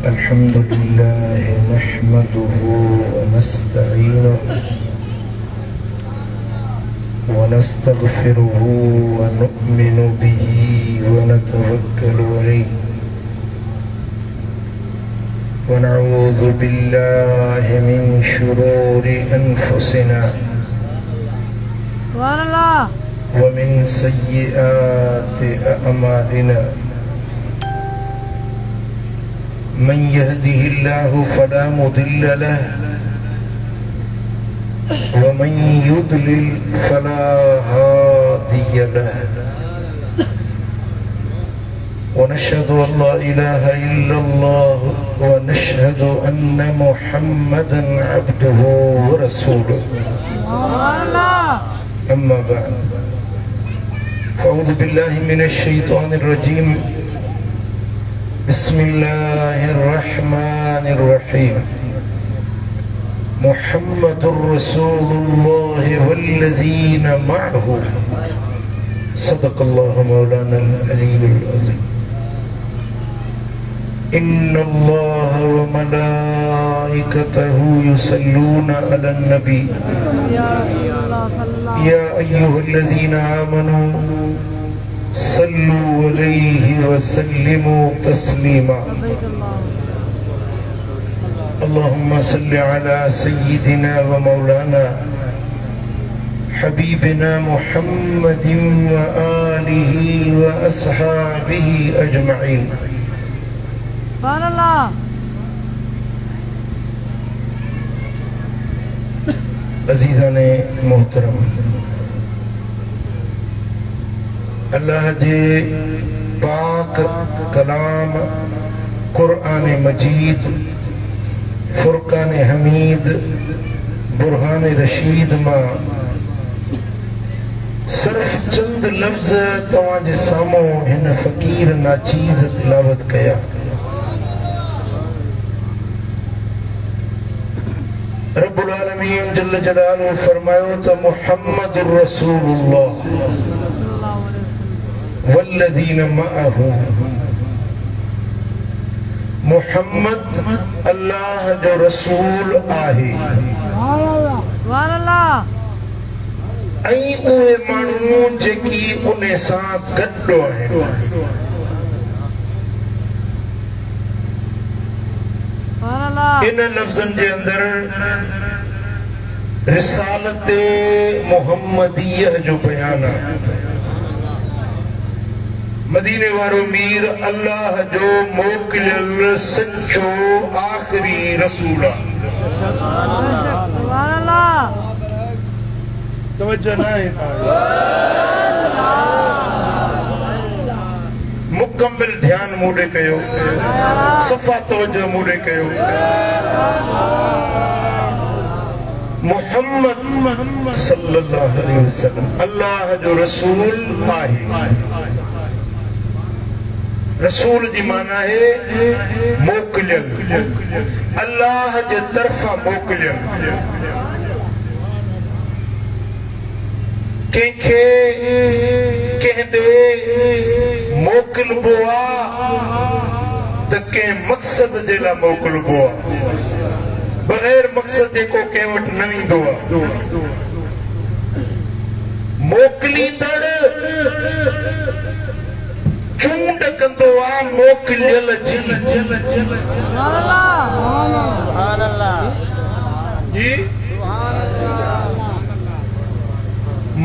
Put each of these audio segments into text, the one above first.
الحمد لله نحمده ونستعينه ونستغفره ونؤمن به ونتوكل عليه ونعوذ بالله من شرور أنفسنا ومن سيئات أعمالنا من يهده الله فلا مضل له ومن يضلل فلا هادي له ونشهد أن لا إله إلا الله ونشهد أن محمدا عبده ورسوله أما بعد فأعوذ بالله من الشيطان الرجيم بسم الله الرحمن الرحيم محمد رسول الله والذين معه صدق الله مولانا العلي العظيم إن الله وملائكته يصلون على النبي يا أيها الذين آمنوا صلوا عليه وسلموا تسليما اللهم صل على سيدنا ومولانا حبيبنا محمد وآله وأصحابه أجمعين سبحان الله अज़ीज़ान मोहतरम अल्लाह जे पाक कलाम कुरान मजीद फुरकान हमीद बुरहान रशीद मां सिर्फ चंद लफ्ज़ तव्हांजे साम्हूं हिन फ़कीर नाचीज़ तिलावत कया रब्बुल आलमीन जल्ल जलालुहु फरमायो त मुहम्मदुर रसूलुल्लाह वल्लज़ीन मअहू मुहम्मद अल्लाह जो रसूल आहे ऐं उहे माण्हू जेकी उन सां गॾु आहिनि इन लफ़्ज़नि जे अंदर रिसालत मुहम्मदीयह जो बयान आहे मदीने वारो मीर अल्लाह जो मोकिलियल सच्चो आखिरी रसूल आहे सुभान अल्लाह तवज्जो न आहे मुकम्मल ध्यान मूडे कयो सफ़ा तवज्जो मूडे कयो मुहम्मद सल्लल्लाहु अलैहि वसल्लम अल्लाह जो रसूल आहे रसूल जी माना है मोकिलियल अल्लाह जे तरफ़ां मोकिलियल कंहिंखे कंहिं मोकिलबो आहे त कंहिं मक़सद जे लाइ मोकिलबो आहे बग़ैर मक़सद जे को कंहिं वटि न वेंदो आहे मोकिलींदड़ चूंड कंदो आहे मोकिलियल जी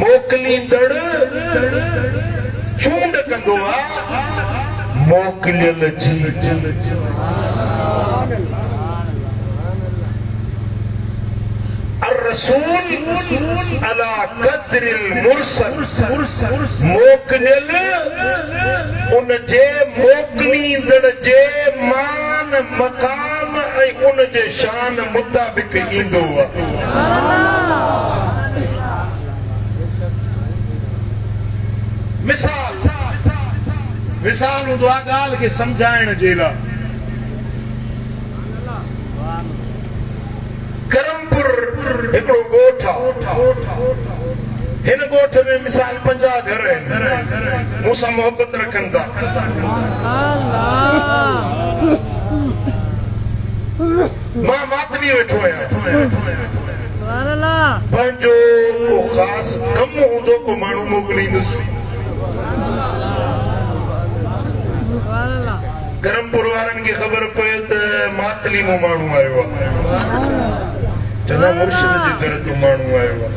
मोकिलींदड़ चूंड कंदो आहे मोकिलियल जी الرسول على قدر المرسل मोकिलियल उन जे मोकिलींदड़ जे मान मक़ाम ऐं उन जे शान मुताबिक़ ईंदो आहे मिसाल हूंदो आहे ॻाल्हि खे सम्झाइण जे लाइ करमपुर हिकिड़ो ॻोठ आहे हिन ॻोठ में मिसाल 50 घर मूंसां मोहब्बत रखनि था मां मातरी वेठो आहियां सुभान अल्लाह पंहिंजो को ख़ासि कमु हूंदो को माण्हू मोकिलींदुसि सुभान अल्लाह करमपुर वारनि खे ख़बर पए त मातली मां माण्हू आयो आहे चवंदा मुर्शिद जे दर तूं माण्हू आयो आहे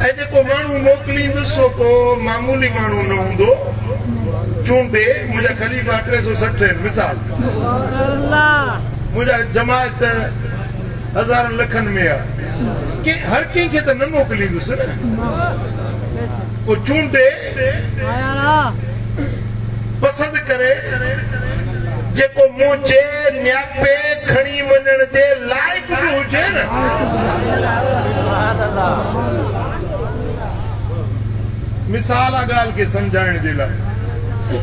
ऐं जेको माण्हू मोकिलींदुसि को मामूली माण्हू न हूंदो चूंडे मुंहिंजा ख़लीफ़ा 360 आहिनि मिसाल सुभान अल्लाह मुंहिंजा जमायत हज़ारनि लखनि में आहे के हर कंहिंखे त न मोकिलींदुसि न पोइ चूंडे आया ना पसंदि करे जेको मुंहिंजे न्यापे खणी वञण जे लाइक़ बि हुजे न मिसाल आहे ॻाल्हि खे सम्झाइण जे लाइ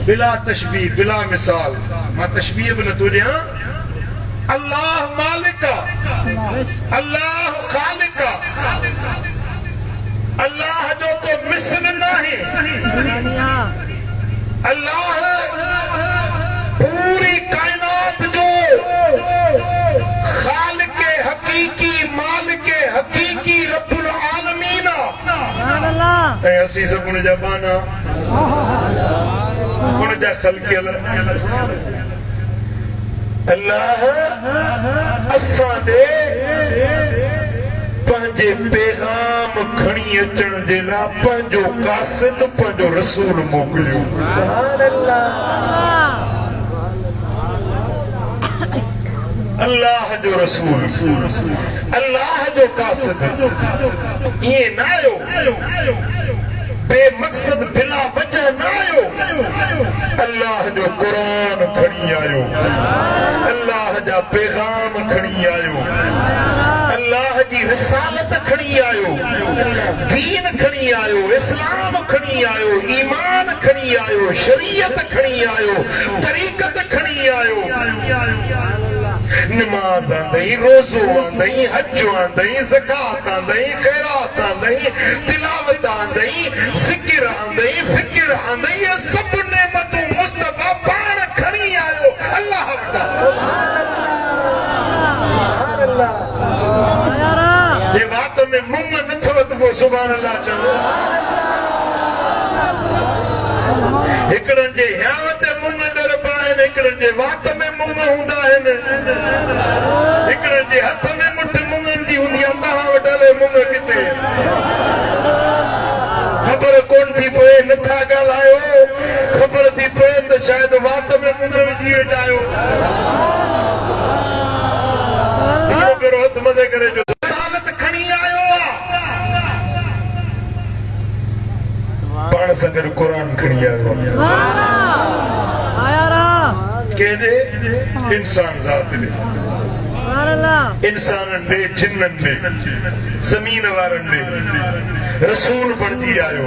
बिला तशबीह बिला मिसाल मां तशबीह बि नथो ॾियां अल्लाह मालिक अल्लाह खालिक अल्लाह जो को मिसल नाहे अल्लाह पूरी कायनात जो खालिक हकीकी मालिक हकीकी रब्बुल आलमीन सुभान अल्लाह ऐं असीं सभु उन जा बाना उन जा ख़ल्क़ियल अल्लाह असां ॾे पंहिंजे पैगाम खणी अचण जे लाइ पंहिंजो कासिद पंहिंजो रसूल मोकिलियो अल्लाह जो रसूल अल्लाह जो कासिद ईअं न आयो बेमक़सद बिला वजह न आयो अल्लाह जो क़ुरान खणी आयो अल्लाह जा पैगाम खणी आयो अल्लाह जी रिसालत खणी आयो दीन खणी आयो इस्लाम खणी आयो ईमान खणी आयो शरीयत खणी आयो तरीक़त खणी आयो नमाज आंदई रोज़ो आंदई हज आंदई ज़कात आंदई खैरात आंदई तिलावत आंदई ज़िक्र आंदई फिक्र आंदई ये सब नेमतूं मुस्तफा पाण खणी आयो अल्लाह ये बात में मुंग न थव त पोइ सुभान अल्लाह चओ हिकिड़नि जे हियाव ते मुंग डर पिया आहिनि हिकिड़नि जे वात में मुंग हूंदा आहिनि हिकिड़नि जे हथ में मुठ मुंगनि जी हूंदी आहे तव्हां वटि हले मुंग किथे ख़बर कोन थी पए नथा ॻाल्हायो ख़बर थी पए त शायदि वात में मुंग विझी वेठा आहियो हिकिड़ो भेरो हथ मथे करे जो सालत खणी आयो आहे पाण सां गॾु क़ुर खणी आयो आहे आया ना केॾे इंसान ज़ात ॾे सुभान अल्लाह इंसाननि ॾे जिन्ननि ॾे ज़मीन वारनि ॾे रसूल बणिजी आयो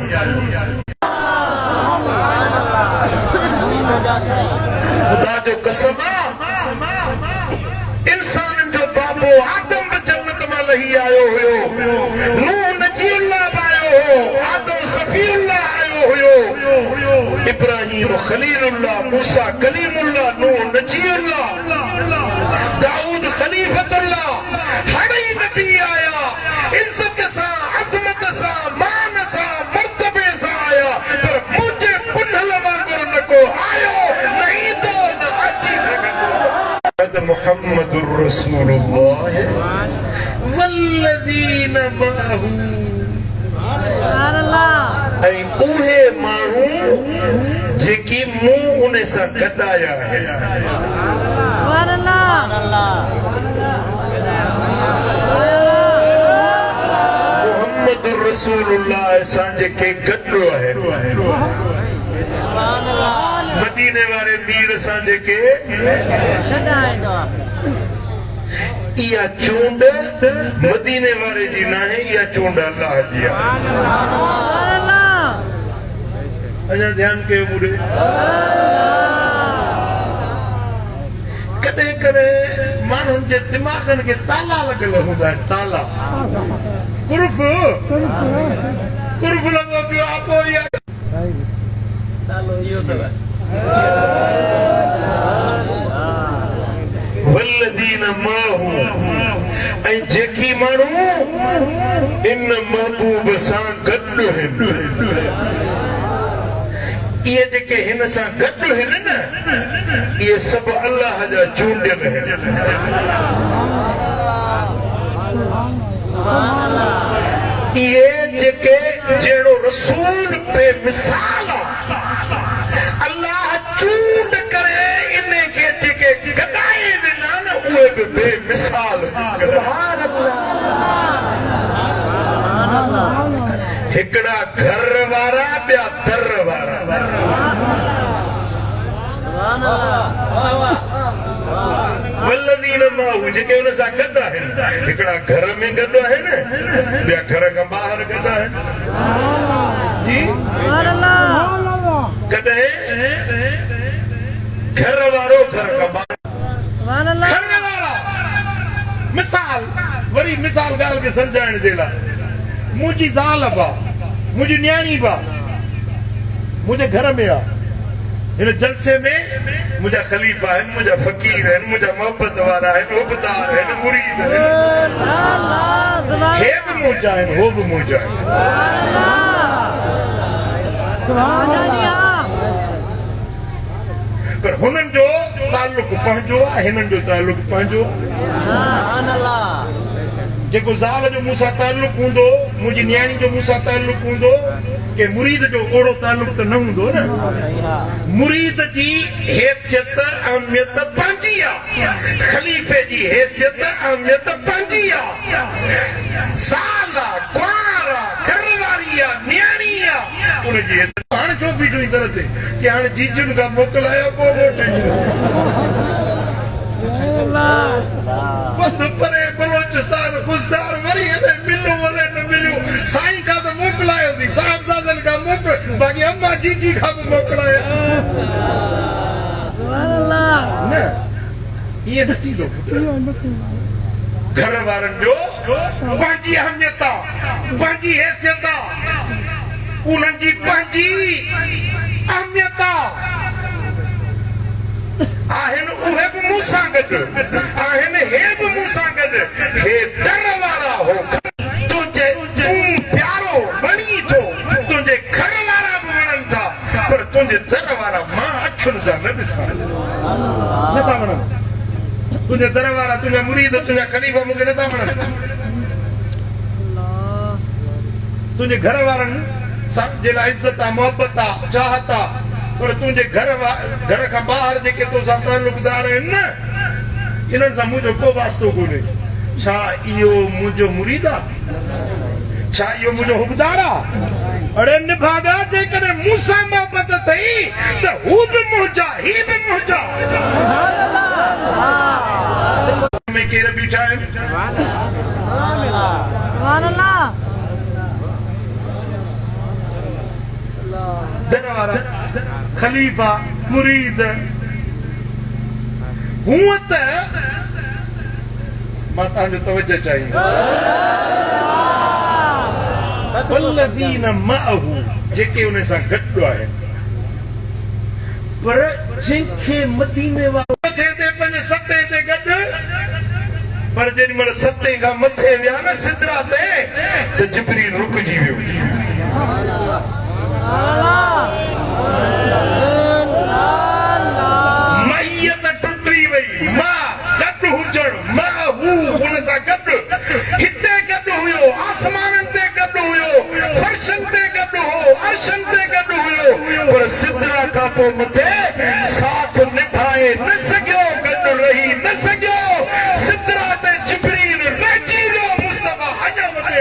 ख़ुदा जो कसम इंसाननि जो बाबो आदम बि जन्नत मां लही आयो हुयो नूह नजीउल्लाह बि आयो हो आदम सफ़ीउल्लाह आयो हुयो इब्राहिम खलीलुल्लाह मूसा कलीमुल्लाह नूह नजीउल्लाह दाऊद खलीफतुल्लाह हर ही नबी आया इज्जत सां अज़मत सां मान सां मर्तबे सां आया पर मुंहिंजे पुनल वांगुरु न को आयो न ईंदो न अची सघंदो मुहम्मदुर रसूलुल्लाह वल्लज़ीन माहू सुभान अल्लाह ऐं उहे माण्हू जेकी मूं उन सां गॾाया आहिनि सुभान अल्लाह मुहम्मदुर रसूलुल्लाह सां जेके गॾु आहिनि मदीने वारे मीर सां जेके इहा चूंड मदीने वारे जी न आहे इहा चूंड अल्लाह जी आहे अञा ध्यानु कयो मुड़े कॾहिं कॾहिं माण्हुनि जे दिमाग़नि खे ताला लॻल हूंदा आहिनि ताला कुर्फ़ लॻो पियो आहे पोइ इहा तालो इहो अथव माहू ऐं जेकी माण्हू इन महबूब सां गॾु आहिनि इहे जेके हिन सां गॾु आहिनि न इहे सभु अल्लाह जा चूंडियल आहिनि इहे जेके जहिड़ो रसूल पे मिसाल अल्लाह चूंड करे इन खे जेके गॾाए ॾिना न उहे बि बेमिसाल हिकिड़ा घर वारा ॿिया दर वारा वल्लदीन माहू जेके हुन सां गॾु आहिनि हिकिड़ा घर में गॾु आहिनि ॿिया घर खां ॿाहिरि गॾु आहिनि जी कॾहिं घर वारो घर खां ॿाहिरि घर वारा मिसाल वरी मिसाल ॻाल्हि खे सम्झाइण जे लाइ मुंहिंजी ज़ाल बा मुंहिंजी न्याणी बा मुंहिंजे घर में आहे हिन जलसे में मुंहिंजा ख़लीफ़ा आहिनि मुंहिंजा फ़क़ीर आहिनि मुंहिंजा मोहबत वारा आहिनि उबदार आहिनि मुरीद आहिनि हे बि मुंहिंजा आहिनि हो बि मुंहिंजा आहिनि पर हुननि जो ताल्लुक पंहिंजो आहे हिननि जो ताल्लुक पंहिंजो जेको ज़ाल जो मूंसां ताल्लुक हूंदो मुंहिंजी न्याणी जो मूंसां ताल्लुक हूंदो के मुरीद जो ओड़ो ताल्लुक त न हूंदो न मुरीद जी हैसियत अहमियत पंहिंजी आहे ख़लीफ़े जी हैसियत अहमियत पंहिंजी आहे ज़ाल आहे कुंवार आहे घरवारी आहे न्याणी आहे उनजी हैसियत हाणे छो बीठो ई तरह ते कि हाणे जीजुनि खां मोकिलायो पोइ वोट बस परे बलोचिस्तान खुशदार वरी हेॾे मिलियो वले न मिलियो साईं खां त मोकिलायोसीं साहिबज़ादनि खां मोकिल बाक़ी अम्मा जीजी खां बि मोकिलायो न ईअं न थींदो घर वारनि जो पंहिंजी अहमियत आहे पंहिंजी हैसियत आहे उन्हनि जी पंहिंजी अहमियत आहे आहिनि उहे बि मूंसां गॾु आहिनि हे बि मूंसां गॾु हे दर वारा हो तुंहिंजे प्यारो बणी थो तुंहिंजे घर वारा बि वणनि था पर तुंहिंजे दर वारा मां अखियुनि सां न ॾिसां नथा वणनि तुंहिंजे दर वारा तुंहिंजा मुरीद तुंहिंजा ख़लीफ़ा मूंखे नथा वणनि तुंहिंजे घर वारनि सां जे लाइ इज़त आहे मोहबत आहे चाहत आहे पर तुंहिंजे घर खां ॿाहिरि जेके तोसां ताल्लुकदार आहिनि न इन्हनि सां मुंहिंजो को वास्तो कोन्हे छा इहो मुंहिंजो मुरीद आहे छा इहो मुंहिंजो हुबदार आहे अड़े निभागा जेकॾहिं मूंसां मोहबत अथई त हू बि मुंहिंजा ही बि मुंहिंजा में केर बीठा आहिनि दर वारा ख़लीफ़ा मुरीद हूअं त मां तव्हांजो तवजो चाहींदुसि वल्लज़ीन मअहू जेके उन सां गॾु आहिनि पर जंहिंखे मदीने वारो मथे ते पंहिंजे सते ते गॾु पर जेॾी महिल सते खां मथे विया न सिदरा ते त जिब्रील रुकिजी वियो मैयत टुटी वई मां गॾु हुजण मां हू हुन सां गॾु हिते गॾु हुयो आसमाननि ते गॾु हुयो फर्शनि ते गॾु हो अर्शनि ते गॾु हुयो पर सिदरा खां पोइ मथे साथ निभाए न सघियो गॾु रही न सघियो सिदरा ते जिब्रील रहिजी वियो मुस्तफा अञा मथे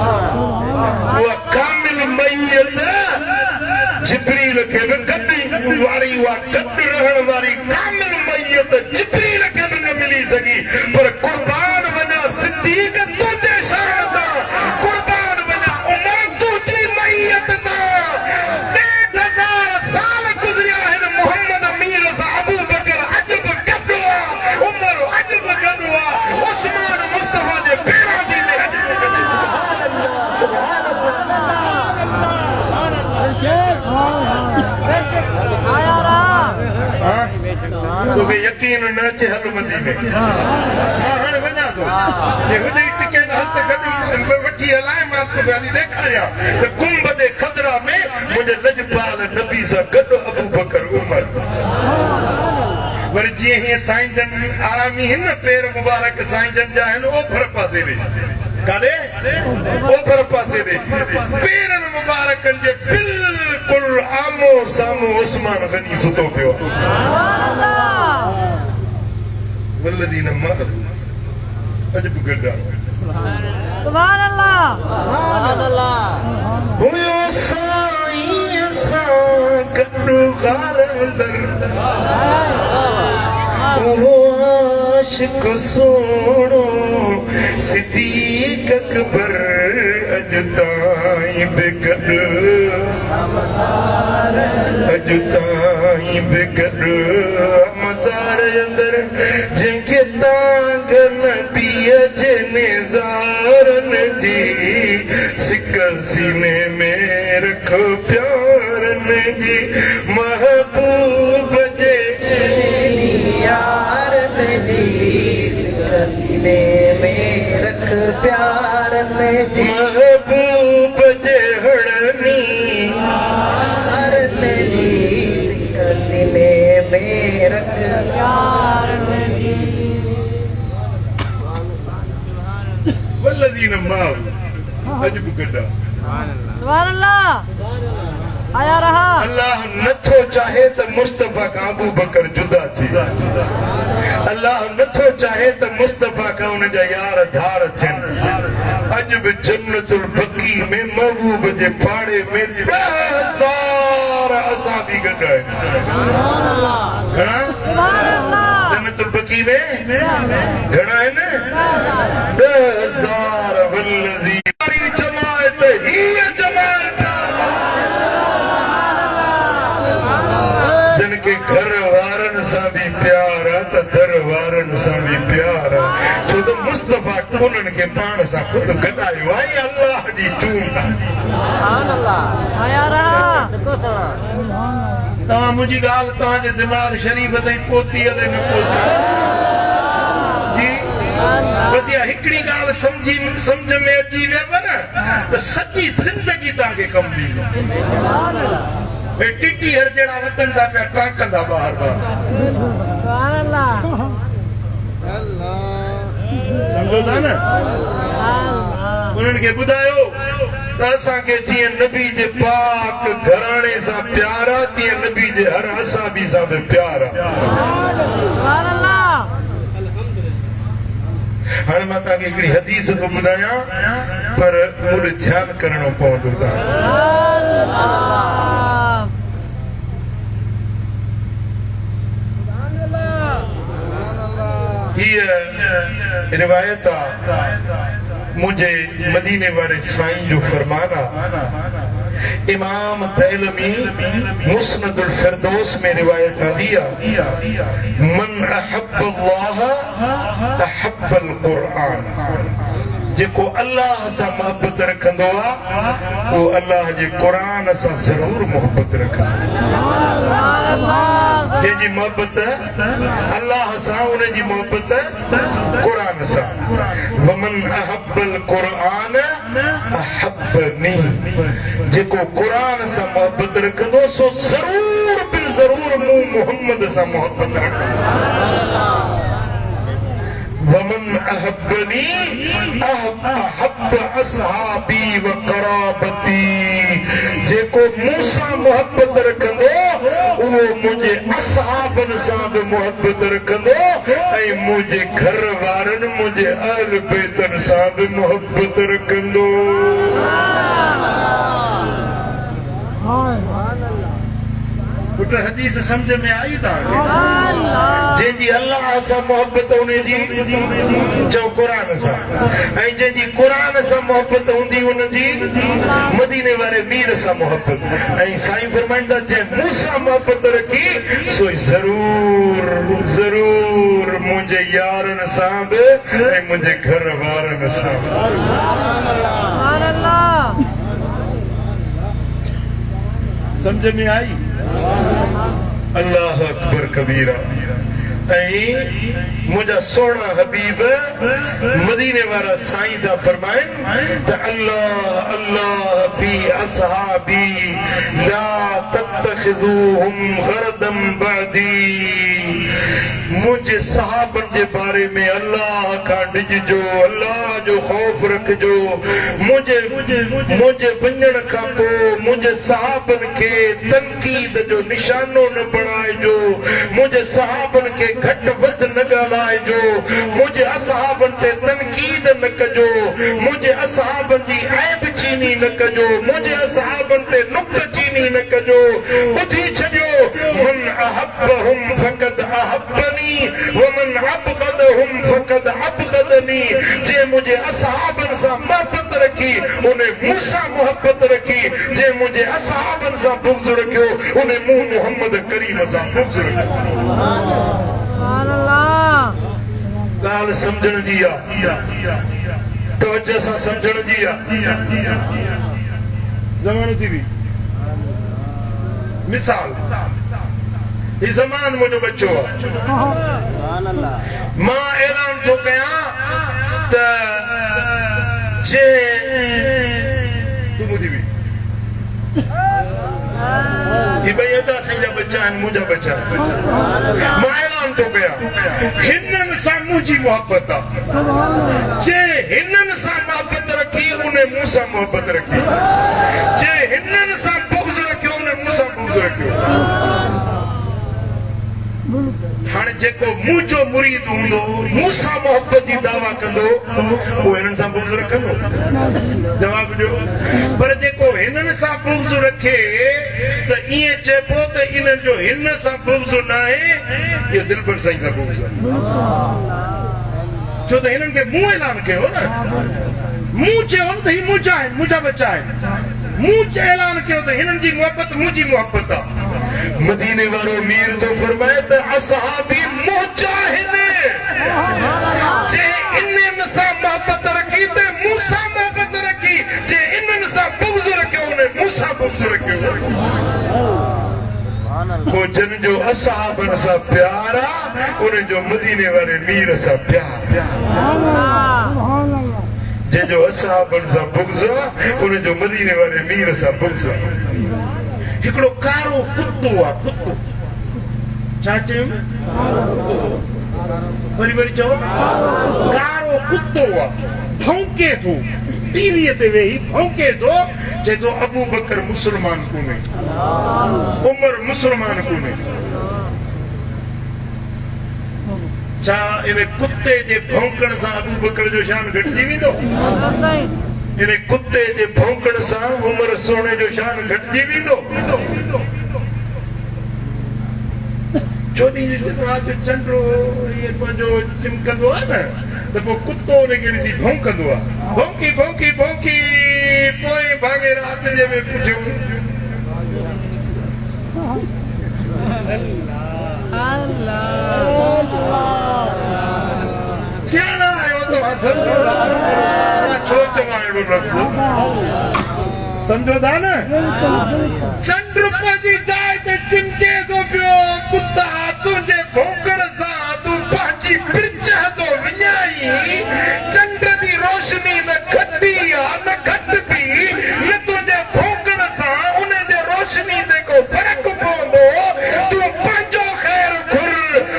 उहा कामिल मैयत जिब्रील खे बि गॾु वारी उहा गॾु रहण वारी कामिल मैयत जिब्रील खे बि न मिली सघी पर कुर्बान वञा सिद्दीक़ तुंहिंजे शान तां कुर्बान वञा उमर तुंहिंजी मैयत तां 1000 साल गुज़रिया आहिनि मोहम्मद अमीर सां अबू बकर अॼु बि गॾु आहे उमर अॼु बि गॾु आहे उस्मान मुस्तफा जे पेरां जी में अॼु बि गॾु आया तोखे यकीन न अचे हल मदीने मां हाणे वञा थो ये हुजे टिकट हथ गॾु वठी हलाए मां तो गाली ॾेखारियां त कुंभ जे खदरा में मुंहिंजे लजपाल नबी सां गॾु अबू बकर उमर वरी जीअं हीअं साईं जन आरामी हिन पेर मुबारक साईं जन जा आहिनि ओभर पासे ॾे काॾे ओभर पासे ॾे पेरनि मुबारकनि जे बिल्कुलु आमो साम्हूं उस्मान गनी सुतो पियो वल्लदीन मां अजब गड्ढा सुभान अल्लाह हुयो साईं सां गॾु गार अंदर वो आशिक सोणो सिद्दीक़ अकबर अॼु ताईं बि गॾु अॼु ताईं बि गॾु मज़ार अंदर जंहिंखे तांग नबीअ जे नेज़ारनि जी सिक सीने में रखो प्यारनि जी महबूब जे यारनि जी सिक सीने में रख प्यारनि जी महबूब जे हणनी यारनि जी सिक सीने में रख प्यारनि जी वल्लदीन मां अजब गड्ढा सुभान अल्लाह आया रहा अल्लाह नथो चाहे त मुस्तफा का अबू बकर जुदा थी अल्लाह नथो चाहे त मुस्तफा का उन जा यार धार थियनि अॼ बि जन्नतुल बकी में महबूब जे पाड़े में 10,000 असां बि गॾु आहिनि घणा जन्नतुल बकी में घणा आहिनि 10,000 वल्लदी जमात हीअ जमात जिनके घर वारनि सां बि प्यार आहे त दर वारनि सां बि प्यार आहे छो त मुस्तफा उन्हनि खे पाण सां ख़ुदि गॾायो आहे अल्लाह जी चूंड आया रहा तव्हां मुंहिंजी ॻाल्हि तव्हांजे दिमाग़ शरीफ़ ताईं पहुती हले न पहुती जी बस इहा हिकिड़ी ॻाल्हि सम्झ में अची वियव न त सॼी ज़िंदगी तव्हांखे कमु ॾींदो टिटी हर जहिड़ा वतन था पिया टांकंदा ॿार सुभान अल्लाह सम्झो था न उन्हनि खे ॿुधायो त असांखे जीअं नबी जे पाक घराणे सां प्यार आहे तीअं नबी जे हर असाबी सां बि प्यार आहे सुभान अल्लाह हाणे मां तव्हांखे हिकिड़ी हदीस थो ॿुधायां पर मूंखे ध्यानु करणो पवंदो हीअ रिवायत मुझे मदीने वाले साईं जो फरमान आहे इमाम तैलमी मुस्नदुल फिरदौस में रिवायत आंदी आहे मन अहब्बल्लाह अहब्बल क़ुरआन जेको अल्लाह सां मोहब्बत रखंदो आहे वो अल्लाह जे क़ुरान सां ज़रूर मोहब्बत रखंदो जंहिंजी मोहब्बत अल्लाह सां उनजी मोहब्बत क़ुरान सां वमन अहब्बल क़ुरआन अहब्बनी जेको क़ुरान सां मोहब्बत रखंदो सो ज़रूर बिल ज़रूर मूं मोहम्मद सां मोहब्बत रखंदो वमन अहब्बनी अहब्ब असहाबी व क़राबती जेको मूंसां मोहब्बत रखंदो उहो मुंहिंजे असहाबनि सां बि मोहब्बत रखंदो ऐं मुंहिंजे घर वारनि मुंहिंजे अहल बैतनि सां बि मोहब्बत रखंदो पुट हदीस समझ में आई तव्हांखे जंहिंजी अल्लाह सां मोहब्बत उनजी चओ क़ुरान सां ऐं जंहिंजी क़ुरान सां मोहब्बत हूंदी उनजी मदीने वारे मीर सां मोहब्बत ऐं साईं फरमाईंदा जंहिं मूंसां मोहब्बत रखी सो ज़रूर ज़रूर मुंहिंजे यारनि सां बि ऐं मुंहिंजे घर वारनि सां समझ में आई अल्लाह अकबर कबीरा मुझा सोना हबीब मदीने वाला साईं दा फरमाइन त अल्लाह अल्लाह फी असहाबी ला तत्तखिज़ूहुम गरदम बअदी। मुझे सहाबन के बारे में अल्लाह का डिजो, अल्लाह जो खौफ रखजो। मुझे मुझे वंजण का पो मुझे सहाबन के तनकीद जो निशानो न बनाइजो। मुझे सहाबन के घट वध न ॻाल्हाइजो। मुझे असहाबन ते तनकीद न कजो। मुझे असहाबन जी ऐब चीनी न कजो। मुझे असहाबन ते नुक्त चीनी न कजो। ॿुधी छॾियो, मन अहब्बहुम फक़द अहब्बनी वमन अबग़दहुम फक़द अबग़दनी। जे मुझे असहाबन सां मोहब्बत रखी उन्हें मूंसां मोहब्बत रखी। जे मुझे असहाबन सां बुग़्ज़ रखियो उन्हें मुंह मोहम्मद करीम सां बुग़्ज़ रखियो। सुभान अल्लाह। ॻाल्हि सम्झण जी आहे, तवज्जो सां सम्झण जी आहे। ज़मानो थी हुई मिसाल, ये ज़मान मुझो बच्चो मां ऐलान थो कयां त जे तू मुझी भी ये भई अदा संजा बच्चा आहिनि, मुंहिंजा बच्चा मां ऐलान थो कयां हिननि सां मुंहिंजी मोहब्बत आहे। जे हिननि सां मोहब्बत रखी उन्हें मूं सां मोहब्बत रखी। जे हिननि सां बुग़्ज़ रखियो उन्हें मूं सां बुग़्ज़ रखियो। हाणे जेको मुंहिंजो मुरीद हूंदो मूंसां मोहब्बत जी दावा कंदो उहो हिननि सां बुग़्ज़ रखंदो? जवाब ॾियो। पर जेको हिननि सां बुग़्ज़ रखे त ईअं चइबो त इन्हनि जो हिन सां बुग़्ज़ न आहे, इहो दिलबर साईं सां बुग़्ज़ आहे। छो त हिननि खे मूं ऐलान कयो न, मूं चयो न त ही मुंहिंजा आहिनि, मुंहिंजा बच्चा आहिनि। मूं ऐलान कयो त हिननि जी मोहब्बत मुंहिंजी मोहब्बत आहे। मदीने वारो मीर तो फरमाए त असहाबी मुजाहिद जे इन्हनि सां मोहब्बत रखी त मूंसां मोहब्बत रखी। जे इन्हनि सां बुग़्ज़ रखियो उन्हें मूंसां बुग़्ज़ रखियो। को जन जो असहाबन सां प्यार आहे उन जो मदीने वारे मीर सां प्यार। जे जो असहाबन सां बुग़्ज़ आहे उन जो मदीने वारे मीर सां बुग़्ज़ आहे। हिकिड़ो कारो कुत्तो आहे, कुत्तो छा चयो? वरी वरी चओ। कारो कुत्तो आहे, भौंके थो, टीवीअ ते वेही भौंके थो। चए थो अबू बकर मुस्लमान कोन्हे, उमर मुस्लमान कोन्हे। छा इन कुत्ते जे भौंकण सां अबू बकर जो शान घटिजी वेंदो? इन कुत्ते जे भौंकण सां उमर सोने जो शान घटिजी वेंदो? चोॾहीं रात जो चंडो इहे पंहिंजो चिमकंदो आहे न त पोइ कुत्तो उनखे ॾिसी भौंकंदो आहे। भौंकी भौंकी भौंकी पोइ भाङे राति जे में पुछियो सियाणा आहियो तव्हां सम्झो छो चवां अहिड़ो लफ़्ज़? सम्झो था न? चंड जी जाइ ते चिमके थो पियो कुत्ता तुंहिंजे भौंकण सां तूं पंहिंजी पिच थो विञाई। चंड जी रोशनी न घटी आहे न घटिबी, न तुंहिंजे भौंकण सां उन जे रोशनी ते को फ़र्क़ु पवंदो। तूं पंहिंजो ख़ैर घुर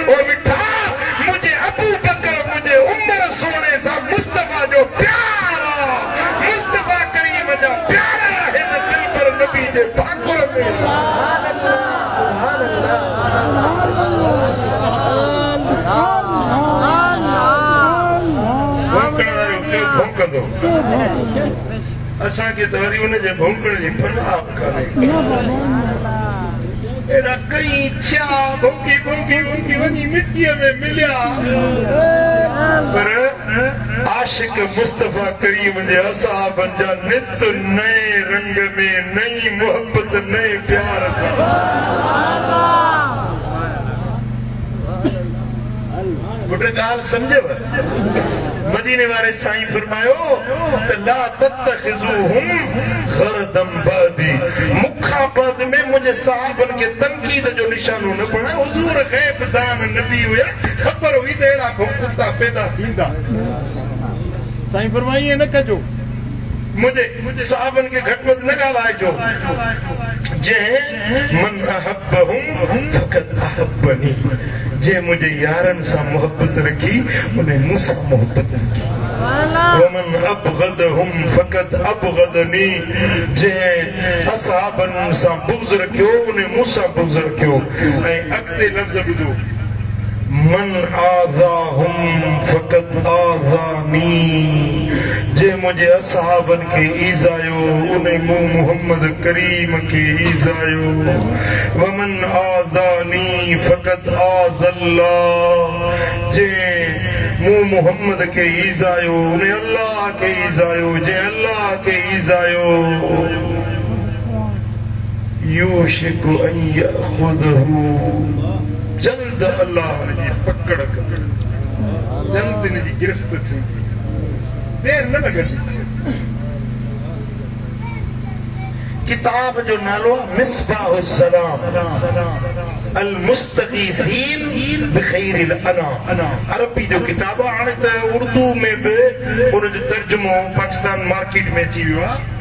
ओ मिठा। मुंहिंजे अबू बकर मुंहिंजे उमर सोने सां मुस्तफ़ा जो प्यार आहे। मुस्तफ़ा करीम जा प्यार आहिनि दिलबर नबी जे भाकुर में। असांखे त वरी उनजे भौंकण जी परवाह कान्हे। एॾा कई थिया भौंकी भौंकी भौंकी वञी मिटीअ में मिलिया, पर आशिक मुस्तफ़ा करीम जे असहाबन जा नित नए रंग में नई मोहब्बत नए प्यार सां। पुट ॻाल्हि सम्झव? मदीने वारे साईं फरमायो त ला तत्तखिज़ूहुम गरदम बअदी। मुखां बाद में मुझे साहबन के तनकीद जो निशानो न पड़ा हुजूर गैब दान नबी हुया खबर हुई तेड़ा को कुत्ता पैदा थींदा साईं फरमाइए न कजो मुझे साहबन के घटवत न ॻाल्हाए जो जे मन अहब्बहुम फकत अहब्बनी जे मुझे यारन सा मोहब्बत रखी उन्हें मुझसे मोहब्बत रखी वमन अबगदहुम फकत अबगदनी जे असहाबन सा बुग़्ज़ रखियो उन्हें मुझसे बुग़्ज़ रखियो ऐं अॻिते लफ़्ज़ ॿुधो मन आज़ाहुम फकत आज़ानी जे मुझे असहाबन के ईज़ायो उन्हें मु मोहम्मद करीम के ईज़ायो वमन आज़ानी फकत आज़ल्लाह जे मु मोहम्मद के ईज़ायो उन्हें अल्लाह के ईज़ायो जे अल्लाह के ईज़ायो यूशिकु अन यअख़ुज़हु जल्द अल्लाह ने पकड़ कर जल्द ने गिरफ्त थी देर न लगती किताब जो नालो मिसबाहुस सलाम अल मुस्तगीफीन बिखैरिल अनाम अरबी जो किताब हाणे त उर्दू में भी उन जो तर्जुमो पाकिस्तान मार्केट में अची वियो आहे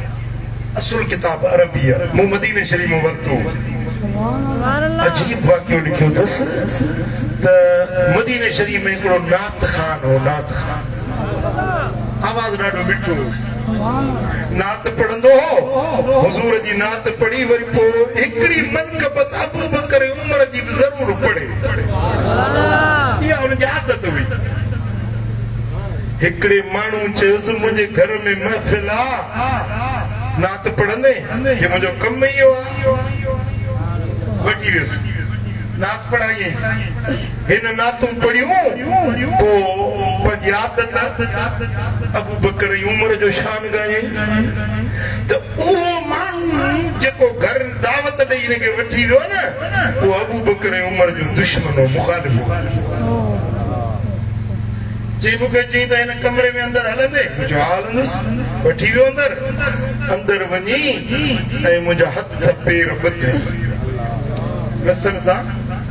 असुल किताब अरबी आहे मूं मदीने शरीफ में वरतो अजीब वाक्य लिखियो अथस त मदीने शरीफ में हिकिड़ो नात खान हो नात खान आवाज़ ॾाढो मिठो नात पढ़ंदो हो हुजूर जी नात पढ़ी वरी पोइ हिकिड़ी मनक़बत अबू बकर उमर जी बि ज़रूर पढ़े इहा हुनजी आदत हुई हिकिड़े माण्हू चयोसि मुंहिंजे घर में महफ़िल आहे नात पढ़ंदे कि मुंहिंजो कमु इहो आहे वठी वियुसि नात पढ़ाई हिन नातूं पढ़ियूं पोइ पंहिंजी आदत अबू बकर जी उमिरि जो शान ॻायईं त उहो माण्हू जेको घर दावत ॾेई हिनखे वठी वियो न उहो अबू बकर जी उमिरि जो दुश्मन हो मुखालिफ़ हो चई मूंखे चई त हिन कमरे में अंदरि हलंदे मुंहिंजो हा हलंदुसि वठी वियो अंदरि वञी ऐं मुंहिंजा हथ पेर ॿधे रसन सां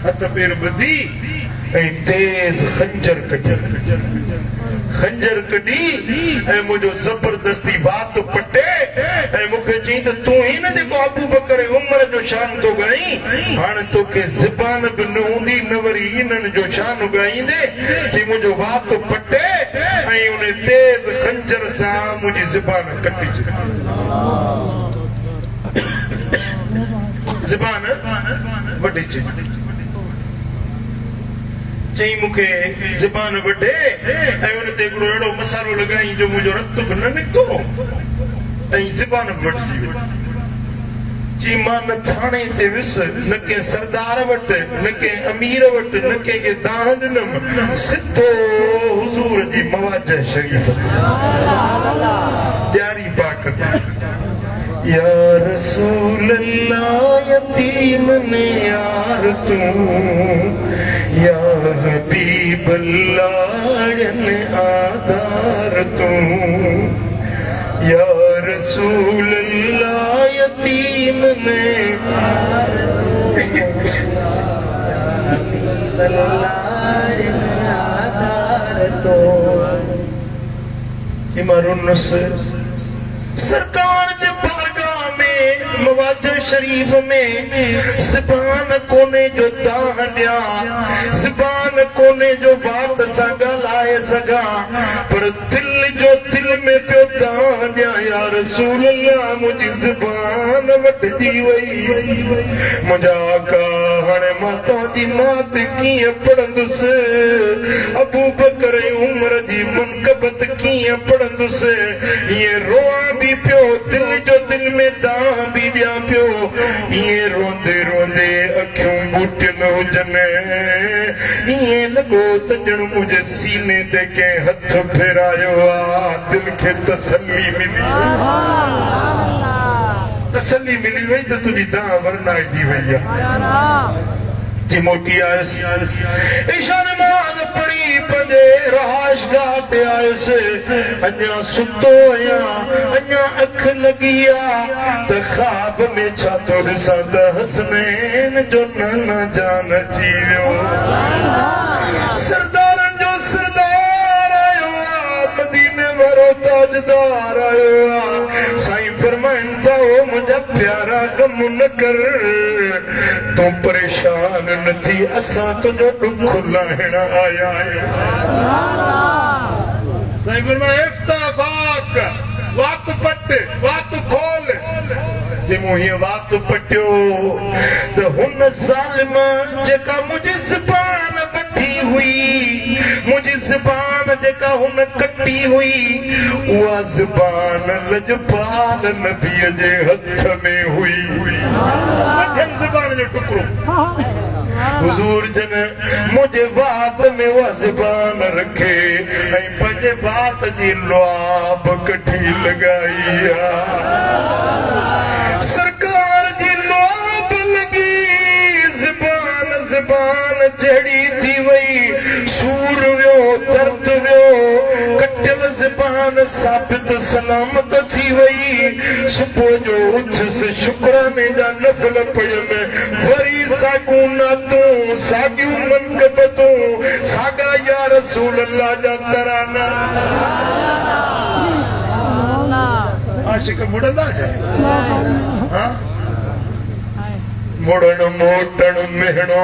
हथ पेर ॿधी ऐं तेज़ खंजर कढी ऐं मुंहिंजो ज़बरदस्ती वात पटे ऐं मूंखे चई त तूं ई न जेको अबू बकर उमिरि जो शान थो ॻाईं हाणे तोखे ज़बान बि न हूंदी न वरी इन्हनि जो शान ॻाईंदे चई मुंहिंजो वात पटे ऐं उन तेज़ खंजर सां मुंहिंजी ज़बान कटिजे ज़बान वढिजे चई मूंखे ज़बान वढे ऐं उन ते हिकिड़ो अहिड़ो मसालो लॻाई जो मुंहिंजो रत बि न निकितो ऐं ज़बान बि वढिजी वई चई मां न थाणे ते वियुसि न कंहिं सरदार वटि न कंहिं अमीर वटि न कंहिंखे दाह ॾिनमि सिधो हुज़ूर जी मवाज शरीफ़ तयारी पाक या रसूल अल्लाह यतीम ने यार तू या हबीब अल्लाह ने आधार तू या रसूल अल्लाह यतीम ने आधार तो इमारुन्नस सरकार जे बारगाह में मवाज शरीफ में ज़बान कोने जो दाह ॾिया ज़बान कोने जो बात सां ॻाल्हाए सघां पर दिल में पियो दाह ॾिया या रसूल अल्लाह मुंहिंजी ज़बान वढिजी वई मुंहिंजा आका हाणे मां तव्हांजी नात कीअं पढ़ंदुसि अबू बकर उमिरि जी मनक़बत कीअं पढ़ंदुसि ईअं रोआं बि पियो दिल में दाह बि ॾियां पियो ईअं रोंदे रोंदे अखियूं ॿूटियल हुजनि ईअं लॻो त ॼण मुंहिंजे सीने ते कंहिं हथ फेरायो आहे दिल खे तसल्ली मिली वई त तुंहिंजी दाह वरनाइजी वई आहे जी मोटी आयुसि ईशा नमाज़ पढ़ी पंहिंजे रहाशगाह ते आयुसि अञा सुतो आहियां अञा अख लॻी आहे त ख्वाब में छातो ॾिसां त हसनैन जो नाना जान अची वियो सरदारनि जो सरदार आयो आहे मदीने वारो ताजदार आयो आहे साईं फरमाइनि था ओ मुंहिंजा प्यारा गम न कर तूं परेशान न थी असां तुंहिंजो ॾुख लाहिण आया आहियूं साईं फरमाए इफ्ताफाक वात पट वात खोल जे मूं हीअ वात पटियो त हुन ज़ालिम जेका मुंहिंजी ज़बान वठी हुई मुंहिंजी ज़बान जेका हुन कटी हुई उहा ज़बान लजपाल नबीअ जे हथ में हुई ज़बान जो टुकड़ो हुजूर जन मुंहिंजे वात में उहा ज़बान रखे ऐं पंहिंजे वात जी लुआब कठी लॻाई सरकार जी लुआब लॻी ज़बान जड़ी थी वई सूर वियो दर्द वियो कटियल ज़बान साबित सलामत थी वई सुबुह जो उथसि शुक्राने जा नफ़ल पढ़ियमि वरी साॻियूं नातूं साॻियूं मनक़बतूं साॻा या रसूल अल्लाह जा तराना आशिक मुड़ंदा छा मुड़न मोटन मिहणो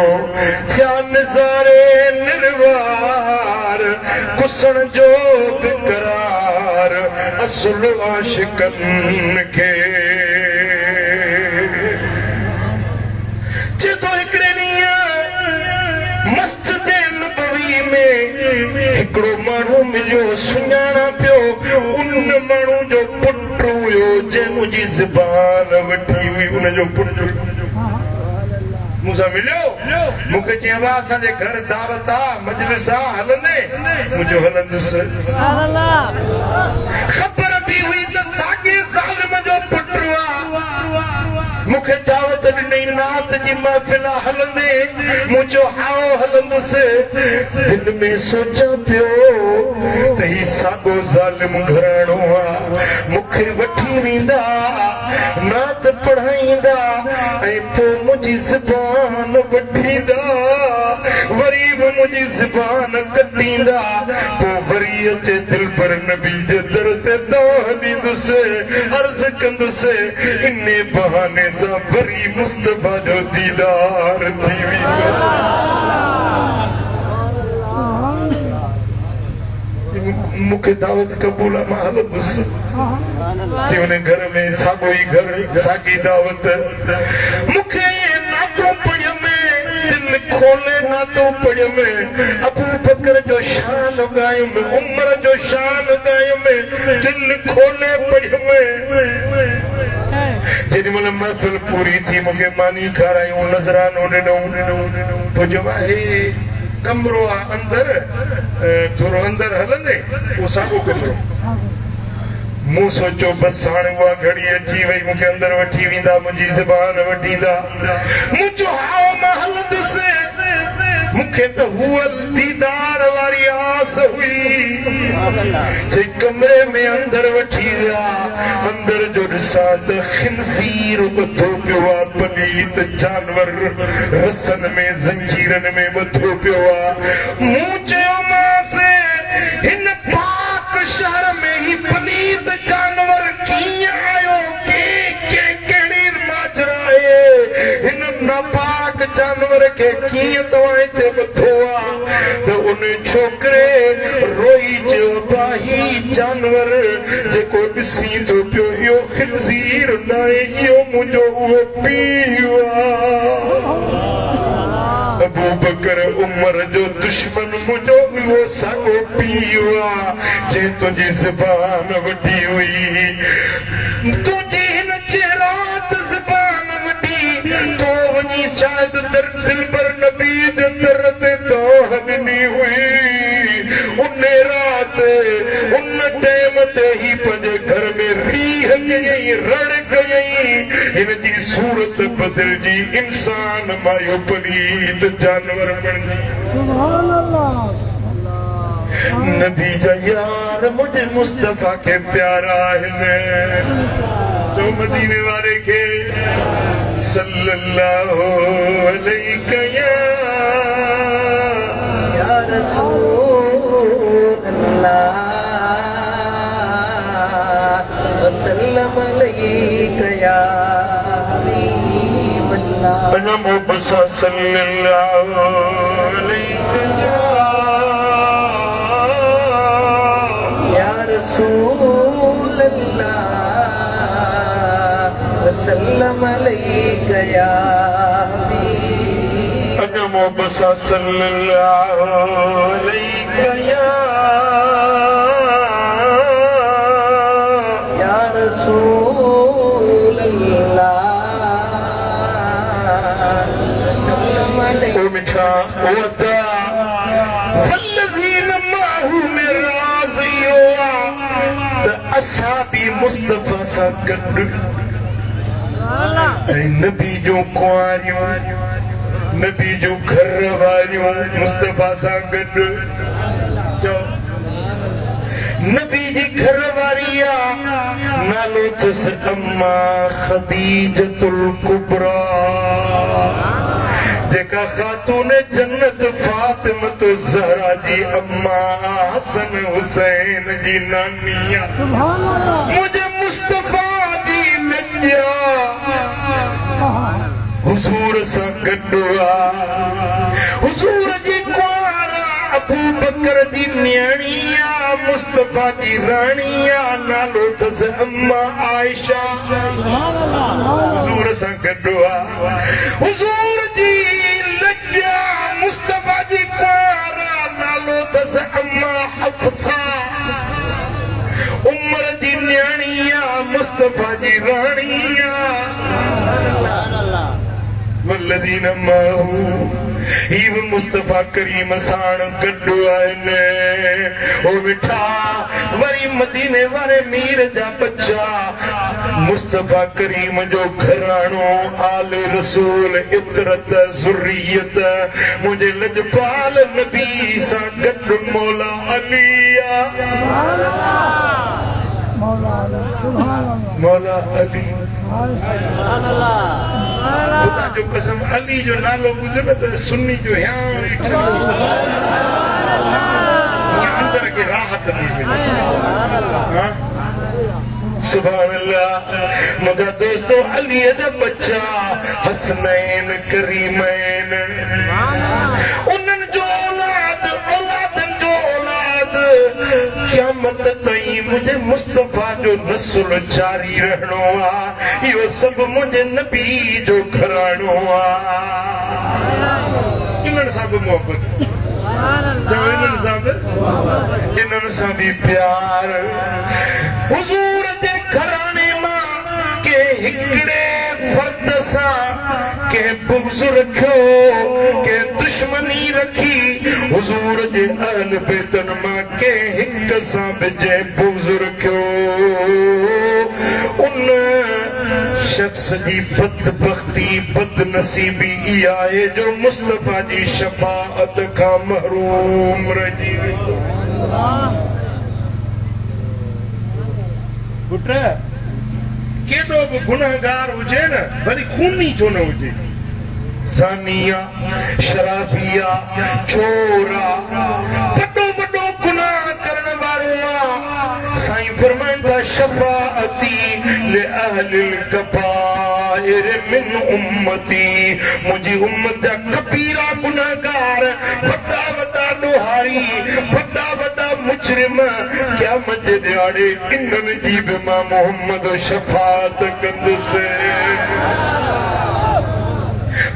थिया नज़ारे निर्वार कुसण जो बिकरार असुल आशिकन खे जेतो हिकिड़े ॾींहुं मस्जिद नबवी में हिकिड़ो माण्हू मिलियो सुञाणा पियो उन माण्हू जो पुट हुयो जंहिं मुंहिंजी ज़बान वठी हुई उनजो पुट मूंसां मिलियो मूंखे चयव असांजे घर दावत आहे मजलिस आहे हलंदे मुंहिंजो हलंदुसि ख़बर बि हुई त साॻे ज़ालिम जो पुट आहे मूंखे दावत ॾिनई नात जी महफ़िल हलंदे मुंहिंजो आओ हलंदुसि दिलि में सोचां पियो त ही साॻो ज़ालिम घराणो आहे मूंखे वठी वेंदा नात पढ़ाईंदा ऐं पोइ मुंहिंजी ज़बान वठींदा वरी बि मुंहिंजी ज़बान कटींदा पोइ वरी अचे दिलबर नबी जे दर ते दाह ॾींदुसि अर्ज़ कंदुसि इन बहाने सां वरी मुस्तफा जो दीदार थी मूंखे दावत क़बूल आहे मां हलंदुसि हुन घर में साॻो ई घर साॻी दावत मूंखे नातो पढ़िय में दिलि खोले नातो पढ़िय में अबू बकर जो शान ॻायुमि उमर जो शान ॻायुमि दिलि खोले पढ़िय में जेॾी महिल महफ़िल पूरी थी मूंखे मानी खारायूं नज़रानो ॾिनो पोइ चयो आहे कमरो आहे अंदर थोरो अंदर हलंदे उहो साॻो कमरो मूं सोचियो बसि हाणे उहा घड़ी अची वई मूंखे अंदर वठी वेंदा मुंहिंजी ज़बान वठींदा मुंहिंजो हाओ मां हलंदुसि मूंखे त हूअ दीदार वारी आस हुई जे कमरे में अंदर वठी विया अंदर जो ॾिसां त खिनज़ीर ॿधो पियो आहे पलीत जानवर रसन में ज़ंजीरनि में ॿधो पियो आहे मूं चयोमांसि हिन पाक शहर में ही पलीत जानवर कीअं आयो कहिड़ी माजरा आहे हिन नापाक जानवर खे कीअं तव्हां हिते ॿधो आहे त उन छोकिरे रोई चयो भाई जानवर जेको ॾिसी थो पियो इहो खिनज़ीर न आहे इहो मुंहिंजो उहो पीउ आहे अबू बकर उमर जो दुश्मन मुंहिंजो उहो साॻो पीउ आहे जंहिं तुंहिंजी ज़बान वठी हुई तुंहिंजी हिन चेरात ज़बान वठी तो वञी शायदि दिलबर नबी जे दर ते दोह ॾिनी हुई उन राति उन टाइम ते ही पंहिंजे घर में रीह कयई रड़ कयई हिन जी सूरत बदिलजी इंसान मायो पलीत जानवर बणिजी नबी जा यार मुझे मुस्तफा के प्यारा आहिनि जो मदीने वारे खे सल्लल्लाहु अलैहि या रसूल अल्लाह वसल्लम अलैका या हबीब अल्लाह अना मुबसा सल्लल्लाहु अलैहि या रसूल अल्लाह वसल्लम अलैका या हबीब अना मुबसा सल्लल्लाहु अलैहि या रसूल अल्लाह वसल्लम अलैका ओ मिठा वदा वल्लज़ीन माहू में राज़ियो त असहाबी मुस्तफा सा गॾु ऐं नबी जो कुंवारियूं नबी जो घर वारियूं मुस्तफा सां गॾु चओ नबी जी घर वारी नालो अथसि अम्मा ख़दीजतुल कुबरा जेका ख़ातून जन्नत फातिमत ज़हरा जी अम्मा हसन हुसैन जी नानी मुझे मुस्तफा जी लज्जा हुजूर सां गॾु हुजूर जी कुंवारा अबू बकर जी न्याणी मुस्तफा जी राणी नालो अथसि अम्मा आयशा हुजूर सां गॾु हुजूर जी लज्जा मुस्तफा जी कुंवारा नालो अथसि अम्मा हफ्सा उमर जी न्याणी मुस्तफा जी राणी वल्लज़ीन माहू ही भी मुस्तफा करीम साण गॾु आहिनि ओ मिठा वरी मदीने वारे मीर जा बच्चा मुस्तफा करीम जो घराणो आल रसूल इतरत ज़ुर्रियत मुझे लजपाल नबी सां गॾु मौला अली मौला अली खुदा जो कसम अली जो नालो ॿुधो त सुन्नी जो अंदर खे राहत थी मिले सुभान अल्लाह मुंहिंजा दोस्तो अलीअ जा बच्चा हसनैन करीमैन उन्हनि जो औलादनि जो औलाद क़यामत ताईं मुझे मुस्तफा जो नस्ल जारी रहणो इहो सभु मुझे नबी जो घराणो इन्हनि सां बि मोहबत इन्हनि सां बि प्यार हुजूर जे घराणे मां के हिकिड़े फर्द सां के बुग़्ज़ रखियो के दुश्मनी रखी हुजूर जे अहल बैतन मां के हिक सां बि जंहिं बुग़्ज़ रखियो उन शख्स जी बदबख्ती बदनसीबी इहा आहे जो मुस्तफा जी शफाअत खां महरूम रहिजी वेंदो पुट केॾो बि गुनहगार हुजे न वरी खूनी छो न हुजे ज़ानिया शराबिया चोरा वॾो वॾो गुनाह करण वारो साईं फरमाइनि था शफाअती लिअहलिल कबाइर मिन उम्मती मुंहिंजी उम्मत जा कबीरा गुनहगार वॾा वॾा ॾोहारी वॾा वॾा मुजरिम क़यामत जे ॾियारे इन्हनि जी बि मां मोहम्मद शफाअत कंदुसि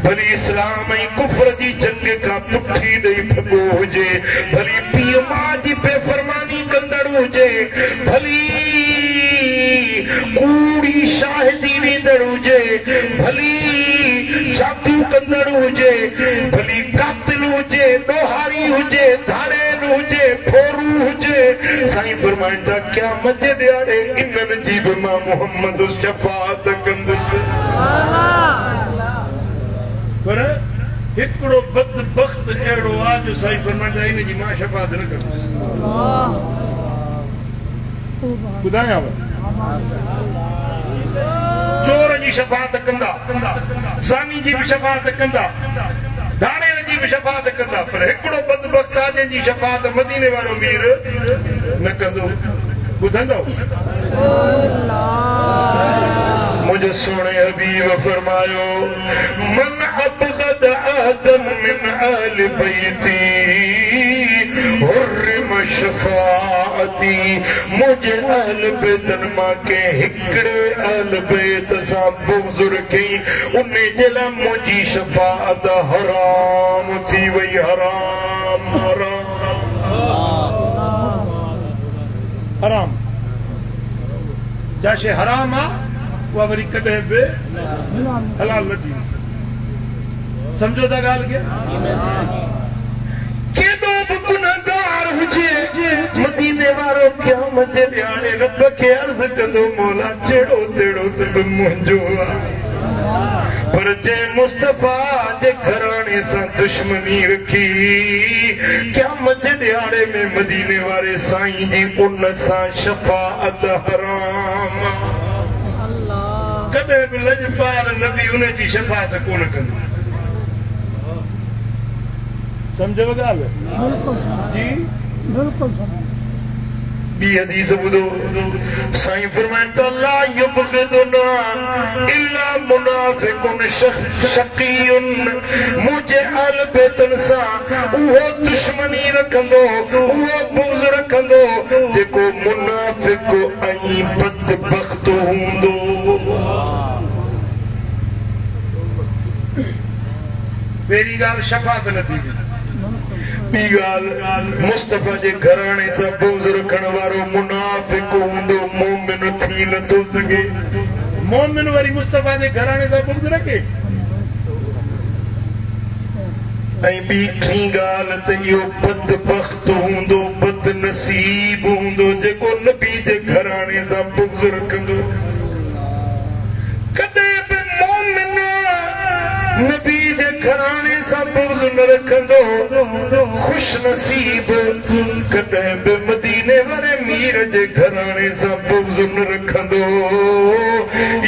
भली इस्लाम ऐं कुफ्र जी जंग खां पुठी ॾेई भॻो हुजे भली पीउ माउ जी बेफ़रमानी कंदड़ हुजे भली कूड़ी शाहिदी ॾींदड़ हुजे भली जादू कंदड़ हुजे भली कातिल हुजे ॾोहारी हुजे धाड़ेल हुजे फोरू हुजे साईं फरमाइनि था क़यामत जे ॾियारे इन्हनि जी बि मां मोहम्मद शफाअत कंदुसि पर हिकिड़ो बदबख्त अहिड़ो आहे जो साईं फरमाइनि था इन जी मां शफाअत न कंदुसि ॿुधायांव चोर जी शफाअत कंदा ज़ानी जी भी शफ़ाअत कंदा, दाणेल जी भी शफ़ाअत कंदा, पर हिकिड़ो बदबख्त आहे जंहिंजी शफ़ाअत मदीने वारो मीर न कंदो। ॿुधंदो मुझे सोने हबीब फरमायो मन अबगद अहदन मिन अहल बैती हुर्रिम शफाअती। मुझे अहल बैतन मां के हिकड़े अहल बैत सां बुग़्ज़ रखी उन्हें जला मुझी शफाअत हराम थी वई। हराम हराम हराम जा शइ हराम आहे उहा वरी कॾहिं बि हलाल न थी। सम्झो था ॻाल्हि खे? केॾो बि गुनहगार हुजे मदीने वारो क़यामत जे ॾियारे रब खे अर्ज़ कंदो मौला जहिड़ो तहिड़ो त बि मुंहिंजो आहे, पर जंहिं मुस्तफ़ा जे घराणे सां दुश्मनी रखी क़यामत जे ॾियारे में मदीने वारे साईं जी उन सां शफ़ाअत हराम। कॾहिं बि लजपाल नबी उन जी शफ़ाअत कोन कंदो। सम्झो ॻाल्हि जी? ॿी हदीस ॿुधो, साईं फरमाइनि था ला युबग़िदुना इल्ला मुनाफ़िक़ुन शक़ीयुन। मुंहिंजे अहल बैतन सां उहो दुश्मनी रखंदो, उहो बुग़्ज़ रखंदो जेको मुनाफ़िक़ ऐं बदबख़्त हूंदो। पहिरीं ॻाल्हि शफ़ाअत न थी। ॿी ॻाल्हि मुस्तफ़ा जे घराणे सां बुग़्ज़ रखण वारो मुनाफ़िक़ हूंदो, मोमिन थी नथो सघे। मोमिन वरी मुस्तफ़ा जे घराणे सां बुग़्ज़ रखे। ऐं ॿी टी ॻाल्हि त इहो बदबख़्त हूंदो, बदनसीब हूंदो जेको नबी जे घराणे सां बुग़्ज़ रखंदो। कॾहिं बि मोमिन नबी जे घराणे सां बुग़्ज़ न रखंदो, खुश नसीब कॾहिं बि मदीने वारे मीर जे घराणे सां बुग़्ज़ न रखंदो।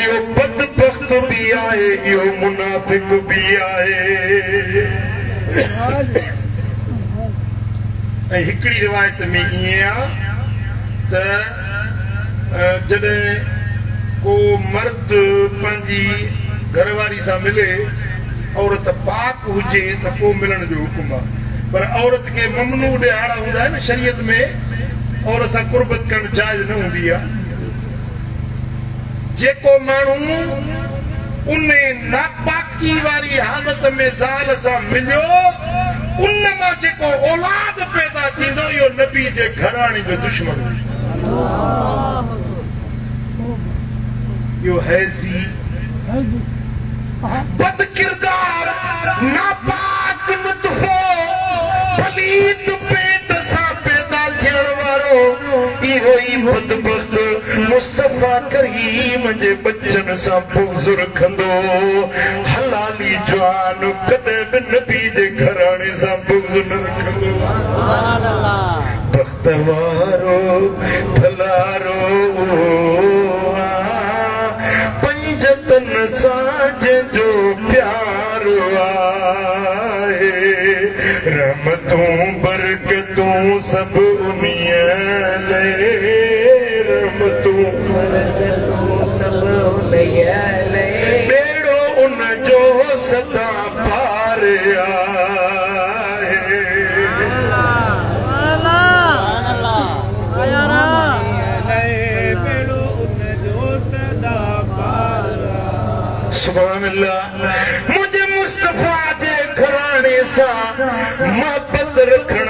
इहो बदबख़्त बि आहे, इहो मुनाफ़िक़ बि आहे। ऐं हिकिड़ी रिवायत में ईअं आहे त जॾहिं को मर्द पंहिंजी घरवारी सां मिले, औरत पाक हुजे त पोइ मिलण जो हुकुम आहे, पर औरत खे ममनू ॾियारा हूंदा आहिनि शरीयत में, औरत सां कुर्बत करणु जाइज़ न हूंदी आहे। जेको माण्हू उन नापाकी वारी हालत में ज़ाल सां मिलियो, उन मां जेको औलाद पैदा थींदो इहो नबी जे घराणे जो दुश्मन। इहो हैज़ी बद किरदार नापाक नुतफ़ो पलीत पेट सां पैदा थियण वारो इहो ई बदबख़्त मुस्तफ़ा करीम जे बचन सां बुग़्ज़ रखंदो। हलाली जवान कॾहिं बि नबी जे घराणे सां बुग़्ज़ न रखंदो। बख़्त वारो भलारो पंजतन सां जंहिंजो प्यार आहे, रहमतूं बरकतूं सभु उन्हीअ लाइ, रहमतूं बरकतूं सभु उन्हीअ लाइ, ॿेड़ो उन जो सदा पार आहे। सुभान अल्लाह। मुझे मुस्तफ़ा जे घराणे सां मोहबत रखण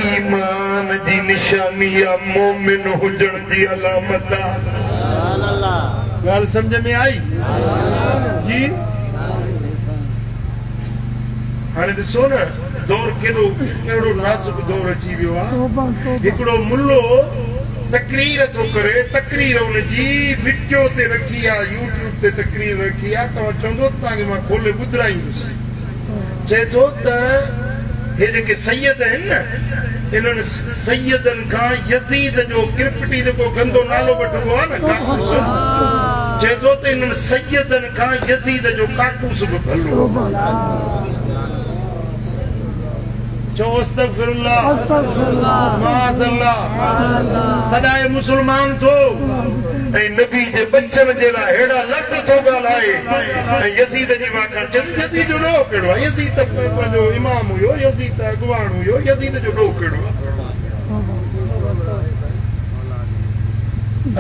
ईमान जी निशानी आहे, मोमिन हुजण जी अलामत आहे। ॻाल्हि सम्झ में आई जी? हाणे ॾिसो न दौर कहिड़ो नाज़ुक दौर अची वियो आहे। हिकिड़ो मुल्लो तकरीर थो करे, तकरीर हुनजी वीडियो ते रखी आहे, यूट्यूब ते तकरीर रखी आहे। तव्हां चवंदो तव्हांखे मां खोले ॿुधाईंदुसि। चए थो त हे जेके सैयद आहिनि न, इन्हनि सैयदनि खां यज़ीद जो किरपटी जेको गंदो नालो वठिबो आहे न, चए थो त इन्हनि सैयदनि खां यज़ीद जो काकूस बि भलो चओ अस्तगफिरुल्लाह माज़अल्लाह सदाए मुसलमान थो ऐं नबी जे बचन जे लाइ अहिड़ा लफ़्ज़ थो ॻाल्हाए ऐं यज़ीद जी वाक़ान चए यज़ीद जो ॾोह कहिड़ो आहे यज़ीद त पंहिंजो इमाम हुयो यज़ीद त अॻुवाण हुयो यज़ीद जो ॾोह कहिड़ो आहे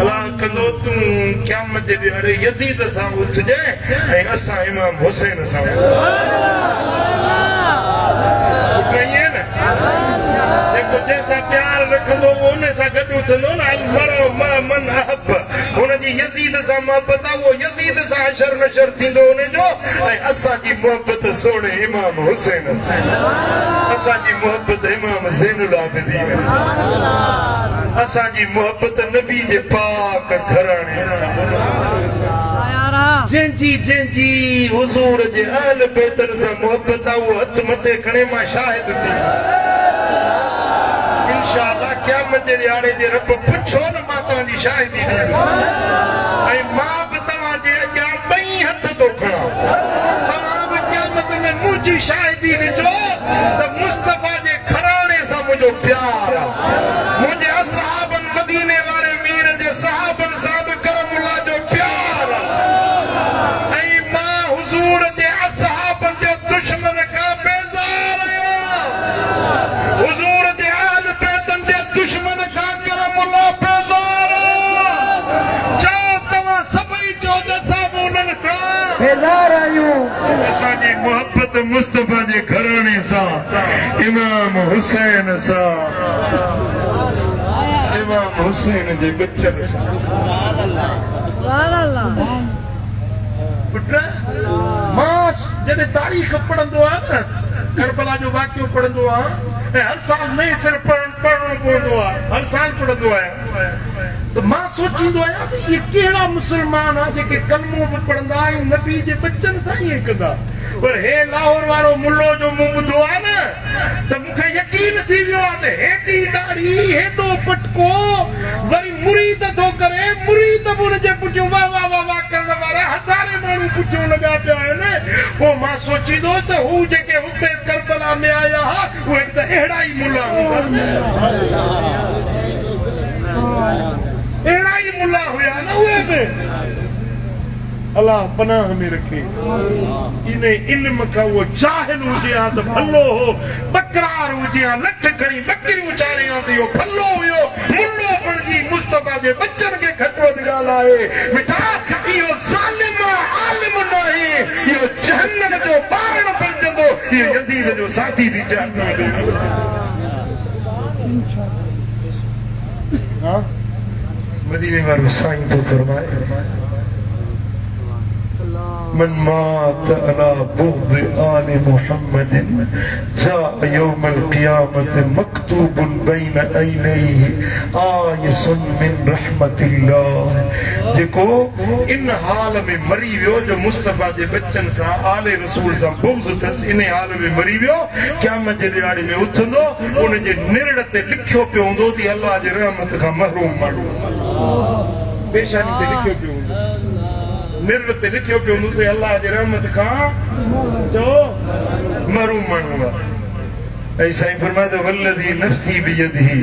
अलाह कंदो तूं क़यामत जे ॾींहुं यज़ीद सां उथजे ऐं असां इमाम हुसैन सां जेको जंहिंसां प्यार रखंदो उहो उन सां गॾु उथंदो न अलमरउ मा मन अहब हुनजी यज़ीद सां मोहबत आहे उहो यज़ीद सां अशर नशर थींदो हुनजो ऐं असांजी मोहबत सोणे इमाम हुसैन सां असांजी मोहबत इमाम ज़ैनुल आबिदीन असांजी मोहबत नबी जे पाक घराणे जंहिंजी हुज़ूर जे अहल बैतनि सां मोहबत आहे उहो हथ मथे खणे मां शाहिद थी इंशाअल्लाह क़यामत जे ॾियारे जे रब पुछो न मां तव्हांजी शाहिदी ऐं मां बि तव्हांजे अॻियां ॿई हथ थो खणां तव्हां बि क़यामत में मुंहिंजी शाहिदी ॾिजो त मुस्तफ़ा जे घराणे सां मुंहिंजो प्यार आहे मुंहिंजे असहाबनि मदीने वारे मीर जे सहाबनि सां बि करमुल्लाह जो प्यार आहे ऐं मां हुज़ूर जे असहाबनि जे दुश्मन खां बेज़ार आहियां हुज़ूर जे अहल बैतनि जे दुश्मन खां करमुल्लाह बेज़ार चओ तव्हां सभई चओ त असां बि उन्हनि खां बेज़ार आहियूं असांजी मोहबत मुस्तफ़ा जे घराणे सां इमाम हुसैन सां इमाम हुसैन जे बचन सां पुट मां जॾहिं तारीख़ पढ़ंदो आहे न करबला जो वाक़ियो पढ़ंदो आहे ऐं हर साल नए सिर पढ़णो पवंदो आहे हर साल पढ़ंदो आहियां त मां सोचींदो आहियां त इहे कहिड़ा मुस्लमान आहे जेके कलमो बि पढ़ंदा ऐं नबी जे बचन सां ईअं कंदा पर हे लाहौर वारो मुल्लो जो मूं ॿुधो आहे न त मूंखे यकीन थी वियो आहे त हेॾी ॾाढ़ी हेॾो पटको वरी मुरीद थो करे मुरीद बि हुनजे पुठियां वाह वाह वाह वाह करण वारा हज़ारे माण्हू पुठियां लॻा पिया आहिनि पोइ मां सोचींदो त हू जेके हुते करबला में आया हुआ उहे त अहिड़ा ई मुल्ला हूंदा अहिड़ा ई मुल्ला हुया न उहे बि अल्लाह पनाह में रखे इन इल्म खां उहो जाहिल हुजे हा त भलो हो बकरार हुजे हा लठ खणी बकरियूं चारे हा त इहो भलो हुयो मुल्लो बणिजी मुस्तफ़ा जे बचन खे घटि वधि ॻाल्हाए मिठा इहो ज़ालिम आलिम न आहे इहो जहन्नम जो ॿारण बणिजंदो इहो यज़ीद जो साथी थी हाँ मदीने वारो साईं तो फरमाए من مات على بغض آل محمد جاء يوم القيامة مكتوب بين عينيه آيس من رحمة الله जेको इन हाल में मरी वियो जो मुस्तफ़ा जे बच्चन सां आले रसूल सां बुग़्ज़ अथसि इन हाल में मरी वियो क़यामत जे ॾियारे में उथंदो उन जे निरड़ ते लिखियो पियो हूंदो त अल्लाह जे रहमत खां महरूम माण्हू पेशानी ते लिखियो पियो हूंदो निरड़ ते लिखियो पियो हूंदो त अल्लाह जे रहमत खां जो महरूम माण्हू आहे ऐं साईं फरमाए थो वल्लज़ी नफ़्सी बियदिही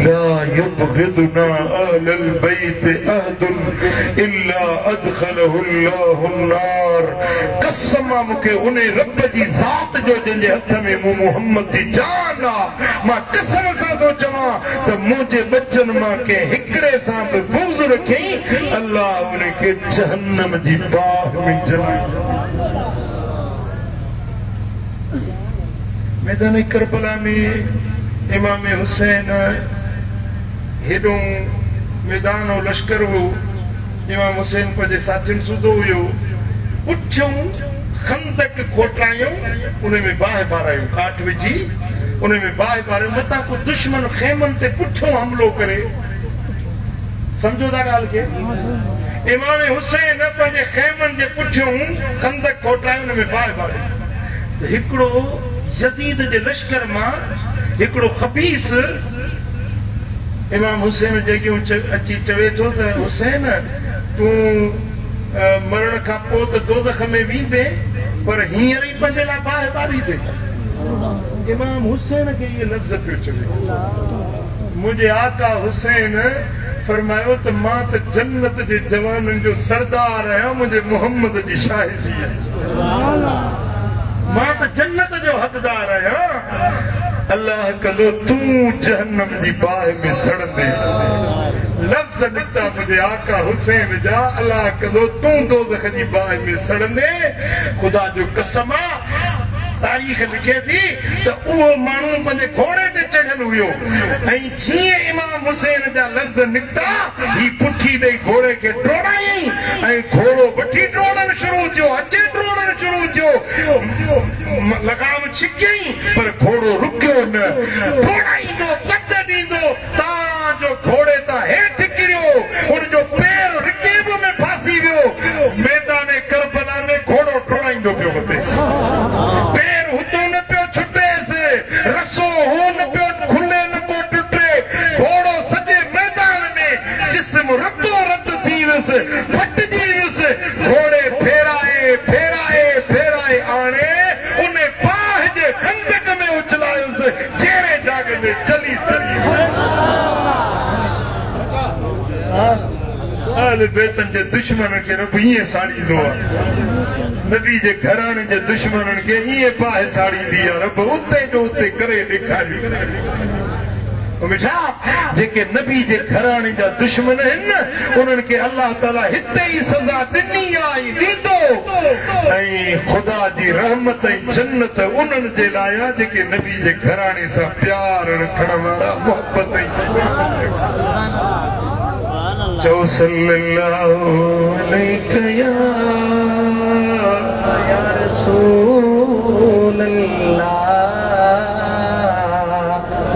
ला युबग़िदुना अहलल बैत अहदुन इल्ला अदख़लहु अल्लाहु अन्नार कसम मूंखे उन रब जी ज़ात जो जंहिंजे हथ में मूं मुहम्मद जी जान आहे मां कसम सां थो चवां त मुंहिंजे बचन मां कंहिं हिकिड़े सां बि बुग़्ज़ रखई अल्लाह उनखे जहन्नम जी बाह में ॼमाए मैदान करबला में इमाम हुसैन हेॾो मैदान और लश्कर हो इमाम हुसैन पंहिंजे साथियुनि सूधो हुयो पुठियों खंदक खोटायूं उन में बाहि बारायूं काठ विझी उन में बाहि बारायूं मथां को दुश्मन खेमनि ते पुठियों हमलो करे सम्झो था ॻाल्हि खे इमाम हुसैन पंहिंजे खेमनि जे पुठियों खंदक खोटायूं उन में बाहि बारायूं त हिकिड़ो यज़ीद जे लश्कर मां हिकिड़ो खबीस इमाम हुसैन जे अॻियां अची चवे थो त हुसैन तूं मरण खां पोइ त दोज़ख में वेंदे पर हींअर ई पंहिंजे लाइ बाहि ॿारी ते इमाम हुसैन खे इहे लफ़्ज़ पियो चवे मुंहिंजे आका हुसैन फरमायो त मां त जन्नत जे जवाननि जो सरदार आहियां मुंहिंजे मोहम्मद जी शाहिदी आहे मां त जन्नत जो हक़दार आहियां अल्लाह कंदो तूं जहन्नम जी बाहि में सड़ंदे लफ़्ज़ निकिता मुंहिंजे आका हुसैन जा अल्लाह कंदो तूं दोज़ख जी बाहि में सड़ंदे ख़ुदा जो कसम आहे तारीख़ लिखे थी त उहो माण्हू पंहिंजे घोड़े ते चढ़ियल हुयो ऐं जीअं इमाम हुसैन जा लफ़्ज़ निकिता ही पुठी ॾेई घोड़े खे ड्रोड़ायईं ऐं घोड़ो वठी ड्रोड़णु शुरू थियो अचे ड्रोड़णु शुरू थियो लगाम छिकयईं पर घोड़ो रुकियो न ड्रोड़ाईंदो तड ॾींदो तव्हांजो घोड़े तां हेठि किरियो हुनजो पेर रिकेब में फासी वियो मैदान करबला में घोड़ो ड्रोड़ाईंदो पियो हुते रसो हो न पियो खुले न को टुटे घोड़ो सॼे मैदान में जिस्म रतो रत थी वियुसि फटिजी वियुसि घोड़े फेराए फेराए फेराए आणे उन बाहि जे खंदक में उछलायुसि जहिड़े जाग ते चली सही अहल बैतन जे दुश्मन खे रब ईअं साड़ींदो आहे नबी जे घराणे जे दुश्मननि खे ईअं बाहि साड़ींदी आहे रब उते जो उते करे ॾेखारियो मिठा जेके नबी जे घराणे जा दुश्मन आहिनि उन्हनि खे अल्लाह ताला हिते ई सज़ा ॾिनी आहे ॾींदो ऐं ख़ुदा जी रहमत ऐं जन्नत उन्हनि जे लाइ आहे जेके नबी जे घराणे सां प्यार रखण वारा मोहबत चओ सल्लल्लाहु अलैहि या रसूल अल्लाह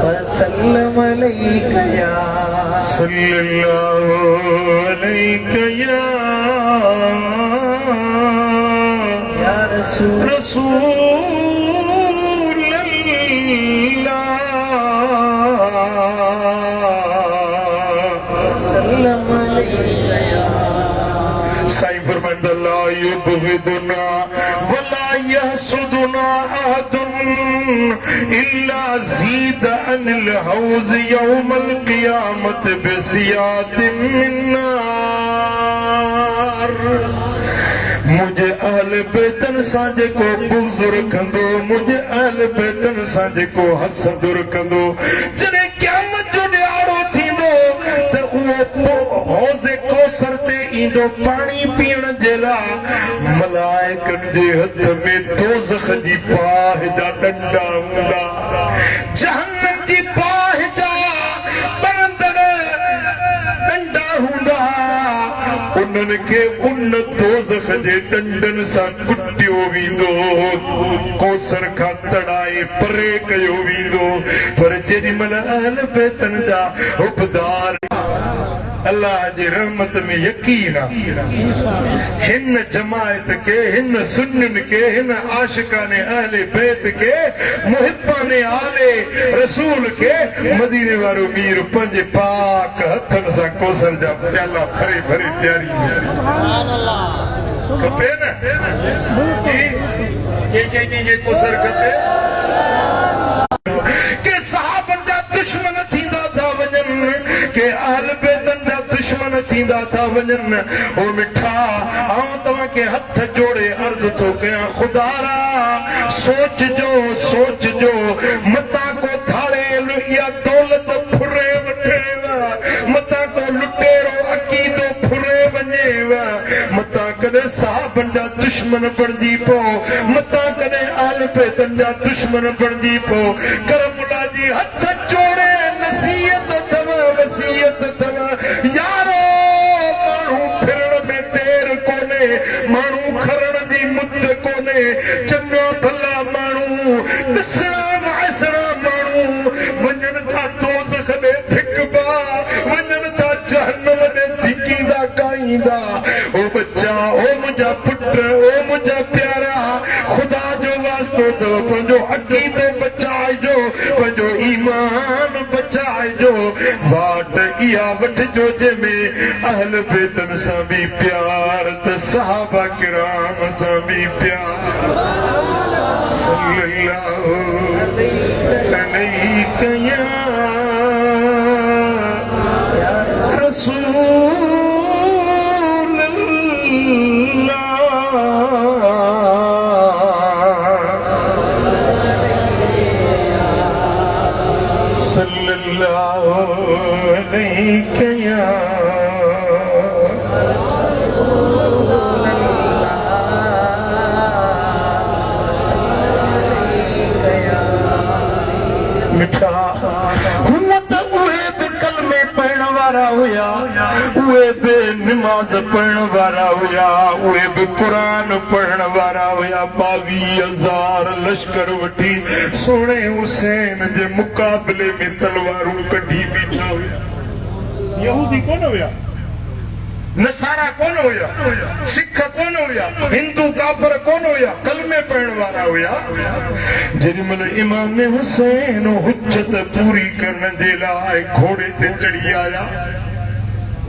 वसल्लम अलैका या सल्लल्लाहु अलैहि या रसूल अल्लाह साईं फरमाईंदा ला युबग़िदुना वला यहसुदुना अहदुन इल्ला ज़ीद अनिल हौज़ यौमल क़ियामत बिसियातिन मिन नार मुझे अहल बैतन सां जेको बुग़्ज़ रखंदो मुझे अहल बैतन सां जेको हसद रखंदो जॾहिं क़यामत जो ॾियारो थींदो त उहो हौज़ कौसर ते ईंदो पाणी पीअण जे लाइ मलाइकनि जे हथ में दोज़ख जी बाहि जा डंडा हूंदा जहन्नम जी बाहि जा बरंदड़ डंडा हूंदा उन्हनि खे उन दोज़ख जे डंडनि सां कुटियो वेंदो कौसर खां तड़ाए परे कयो वेंदो पर जेॾीमहिल अहल बैतन जा हुबदार अल्लाह जी रहमत में यकीन हिन जमायत के हिन सुन्नन के हिन आशिकाने अहले बैत के मुहिब्बाने आले रसूल के मदीने वारो मीर पंहिंजे पाक हथन सां कौसर जा प्याला भरे भरे प्यारी सुभान अल्लाह खपे न के कौसर खपे के साहबन जा दुश्मन थींदा था वञन के अहल बैतन जा दुश्मन थींदा था वञन ओ मिठा आऊं तव्हांखे हथ जोड़े अर्ज़ थो कयां ख़ुदारा सोचजो मतां को थाड़ेल या दौलत फुरे वठेव मतां को लुटेरो अक़ीदो फुरे वञेव मतां कॾहिं साहबनि जा दुश्मन बणिजी पओ मतां कॾहिं अहल बैतन जा दुश्मन बणिजी पओ करमुला जी हथ जोड़े नसीहत अथव वसीयत अथव यारो माण्हू फिरण में देर कोन्हे माण्हू खरण जी मुद कोन्हे चङा भला माण्हू ॾिसणा वाइसणा माण्हू वञनि था दोज़ख ॾे धिकबा वञनि था जहन्नम ॾे धिकींदा गाईंदा ओ बच्चा ओ मुंहिंजा पुट ओ मुंहिंजा प्यारा ख़ुदा जो वास्तो अथव पंहिंजो अक़ीदो बचाइजो पंहिंजो ईमान बचाइजो वाट इहा वठिजो जंहिंमें अहल अहल बेतन सां भी प्यार त सहाबा किराम सां भी प्यार सल्लल्लाहु अलैहि या रसूल अल्लाह सल्लल्लाहु अलैहि या मिठा हुआ त उहे बि कलमे पढ़ण वारा हुया, उहे बि नमाज़ पढ़ण वारा हुया, उहे बि क़ुरान पढ़ण वारा हुया। 22,000 लश्कर वठी सोणे हुसैन जे मुक़ाबले में तलवारूं कढी बीठा हुया। यहूदी कोन हुया, नसारा कोन हुया, सिख कोन हुया, हिंदू काफर कोन हुया, कलमे पढ़ण वारा हुया। जेॾीमहिल इमाम हुसैन हुज्जत पूरी करण जे लाइ घोड़े ते चढ़ी आया,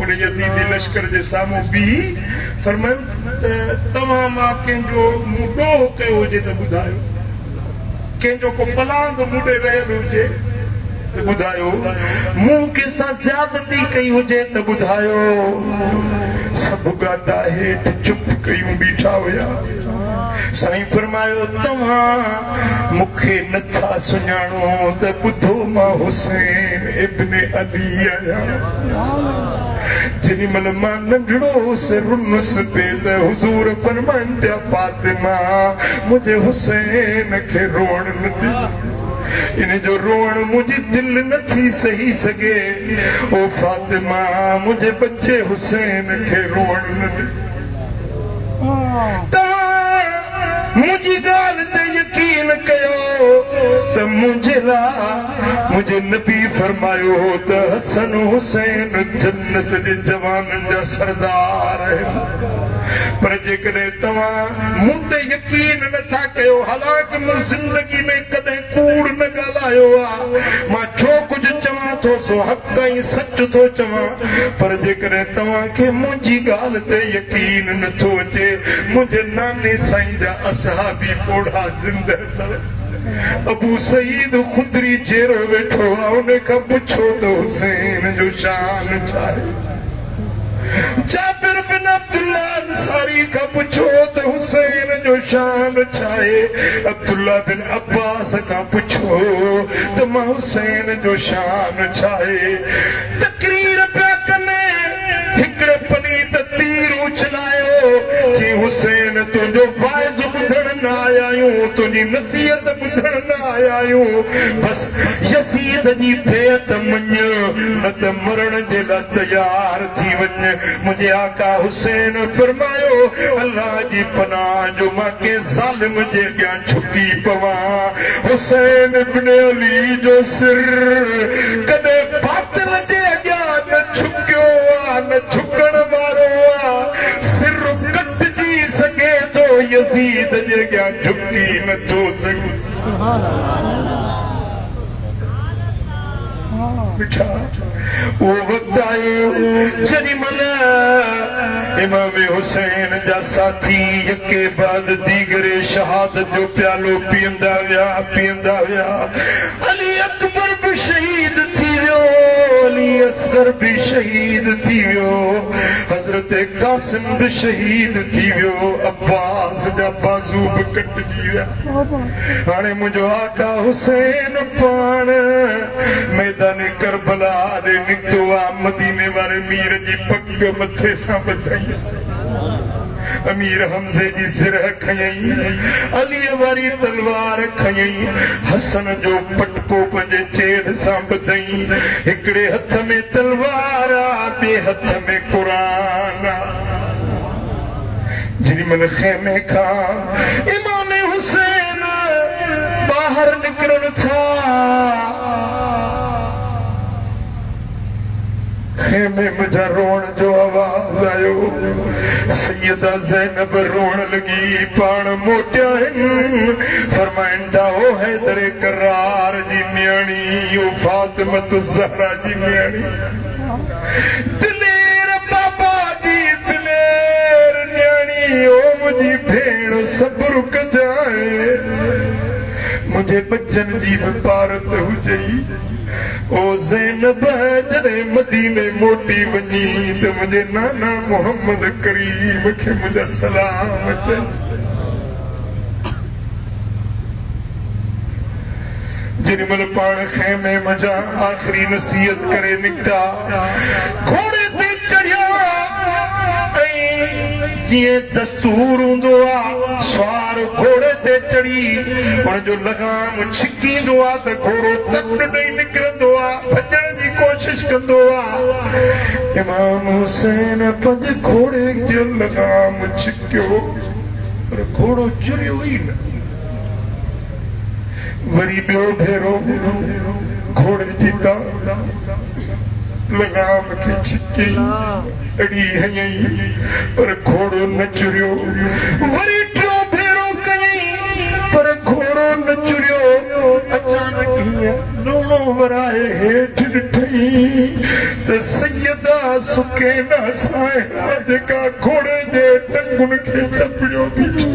उन यज़ीदी लश्कर जे साम्हूं बीही फरमायो तव्हां मां कंहिंजो मूं ॾोह कयो हुजे त ॿुधायो, कंहिंजो को पलांग मुॾे रहियल हुजे त ॿुधायो, मूं कंहिंसां ज़्यादती कई हुजे त ॿुधायो। सभु गाॾा हेठि चुप कयूं बीठा हुया। साईं फरमायो तव्हां मूंखे नथा सुञाणो त ॿुधो मां हुसैन इब्न अली आहियां। जेॾीमहिल मां नंढड़ो हुउसि रुनुसि पे त हुज़ूर फरमाइनि पिया फातिमा मुंहिंजे हुसैन खे रोअण न ॾे, इन जो रोअण मुंहिंजी दिलि नथी सही सघे। ओ फातिमा मुंहिंजे बच्चे हुसैन खे रोअण न ॾे। मुंहिंजी ॻाल्हि ते यकीन कयो त मुंहिंजे लाइ मुंहिंजे नबी फरमायो त हसन हुसैन जन्नत जे जवाननि जा सरदार आहिनि। पर जेकॾहिं तव्हां मूं ते यकीन नथा कयो, हालांकि मूं ज़िंदगी में कॾहिं कूड़ न ॻाल्हायो आहे, मां छो कुझु चवां थो सो हक़ ऐं सच थो चवां, पर जेकॾहिं तव्हांखे मुंहिंजी ॻाल्हि ते यकीन नथो अचे, मुंहिंजे नाने साईं जा असहाबी ॿोढ़ा ज़िंदह अथव। अबू सईद खुदरी जेरो वेठो आहे, उन खां पुछो त हुसैन जो शान छा आहे। जाबिर बिन अब्दुल्ला अंसारी खां पुछो त हुसैन जो शान छा आहे। अब्दुल्ला बिन अब्बास खां पुछो त मां हुसैन जो शान छा आहे। तकरीर पिया कनि, हिकिड़े पनीत तीर उछलायो जी हुसैन तुंहिंजो वाइज़ ॿुधण न आया आहियूं, तुंहिंजी नसीहत ॿुधण न आया आहियूं, बसि यज़ीद जी बेअत मञ न त मरण जे लाइ तयार थी वञ। मुंहिंजे आका हुसैन फरमायो अल्लाह जी पनाह जो मां कंहिं ज़ालिम जे अॻियां झुकी पवां। हुसैन इब्न अली जो सिर कॾहिं बातिल जे अॻियां न झुकियो आहे, न झुकण वारो आहे, सिर कटिजी सघे थो, यज़ीद जे अॻियां झुकी नथो सघे। मिठा वो वक्त आयो जेॾीमहिल इमाम हुसैन जा साथी यके बाद दीगरे शहादत जो प्यालो पीअंदा विया। अली अकबर भी शहीद थी वियो, अली असगर भी शहीद थी वियो, हज़रत कासिम भी शहीद थी वियो, अब्बास जा बाज़ू भी कटिजी विया। हाणे मुंहिंजो आका हुसैन पाण मैदान करबला ॾे निकितो आहे, मदीने वारे मीर जी पग मथे सां ॿधाई, अमीर हमज़े जी सिरह खयई, अलीअ वारी तलवार खयई, हसन जो पटको पंहिंजे चेड़ सां ॿधई, हिकिड़े हथ में तलवार आहे, ॿिए हथ में क़ुरान आहे। जेॾीमहिल ख़ैमे खां इमाम हुसैन ॿाहिरि निकिरनि था, खेमे मुझा रोण जो आवाज आयो, सैयदा ज़ैनब रोण लगी, पाण मोटिया आहिनि, फरमाइनि था ओ हैदर करार जी न्याणी, ओ फातिमा ज़हरा जी न्याणी, दिलेर बाबा मुझी भेण सब्र कजाए मुझे बच्चन जी भी भारत हुजई ओ ज़ैनब जॾहिं मदीने मोटी वञी त मुंहिंजे नाना मोहम्मद करीम खे मुंहिंजा सलाम चइजो जेॾीमहिल पाण खेमे मजा आख़िरी नसीहत करे निकिता घोड़े ते चढ़िया ऐं जीअं दस्तूर हूंदो आहे सवार घोड़े ते चढ़ी हुनजो लगाम छिकींदो आहे त घोड़ो तकड़ ॾेई निकिरंदो आहे भॼण जी कोशिश कंदो आहे इमाम हुसैन पंहिंजे घोड़े जो लगाम छिकियो पर घोड़ो चुरियो ई न वरी ॿियो भेरो घोड़े जी लगाम खे छिकी अड़ी हयई पर घोड़ो न चुरियो वरी टियों भेरो कयई पर घोड़ो न चुरियो अचानक हीअं लूणो वराए हेठि ॾिठई त सैयदा सुकैना साहिरा जेका घोड़े जे टंगुनि खे चपड़ियो बीठी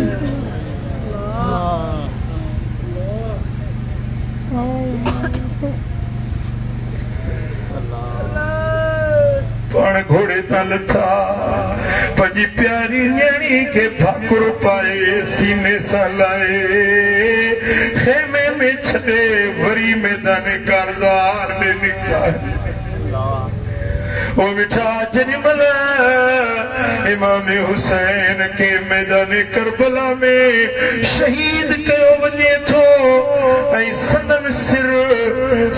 पाण घोड़े तां लथा पंहिंजी प्यारी न्याणी खे भाकुर पाए सीने सां लाए खेमे में छॾे वरी मैदान कारज़ार ॾे निकिता ओ मिठा जेॾीमहिल इमाम हुसैन खे मैदान करबला में शहीद कयो वञे थो ऐं संदन सिर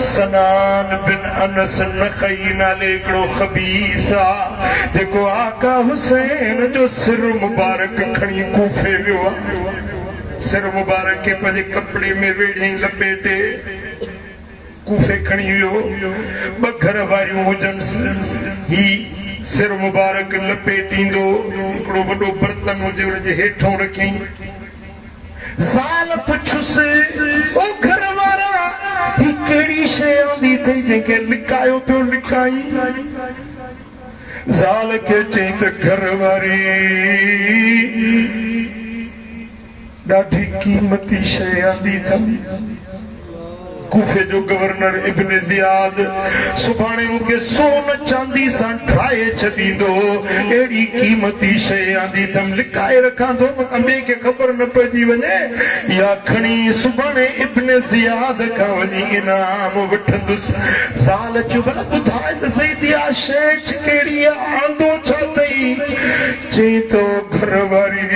सनान बिन अनस नखई नाले हिकिड़ो खबीस आहे जेको आका हुसैन जो सिर मुबारक खणी कूफे वियो आहे सिर मुबारक खे पंहिंजे कपिड़े में वेढ़े लपेटे कूफे खणी वियो ॿ घर वारियूं हुजनि ही सिर मुबारक लपेटींदो हिकिड़ो वॾो बर्तन हुजे हुनजे हेठों रखियईं ज़ाल पुछुसि ओ घर वारा ही कहिड़ी शइ आंदी अथई जंहिंखे लिकायो पियो लिकाई ज़ाल खे चई त घर वारी ॾाढी क़ीमती शइ आंदी अथमि कूफे जो गवर्नर इब्न ज़ियाद सुभाणे मूंखे सोन चांदी सां ठाहे छॾींदो अहिड़ी क़ीमती शइ आंदी अथमि लिकाए रखां थो ॿिए खे ख़बर न पइजी वञे या खणी सुभाणे इब्न ज़ियाद खां वञी इनाम वठंदुसि ज़ाल चयो भला ॿुधाए त सही थी आहे शइ कहिड़ी आहे आंदो छा अथई चई तो घर वारी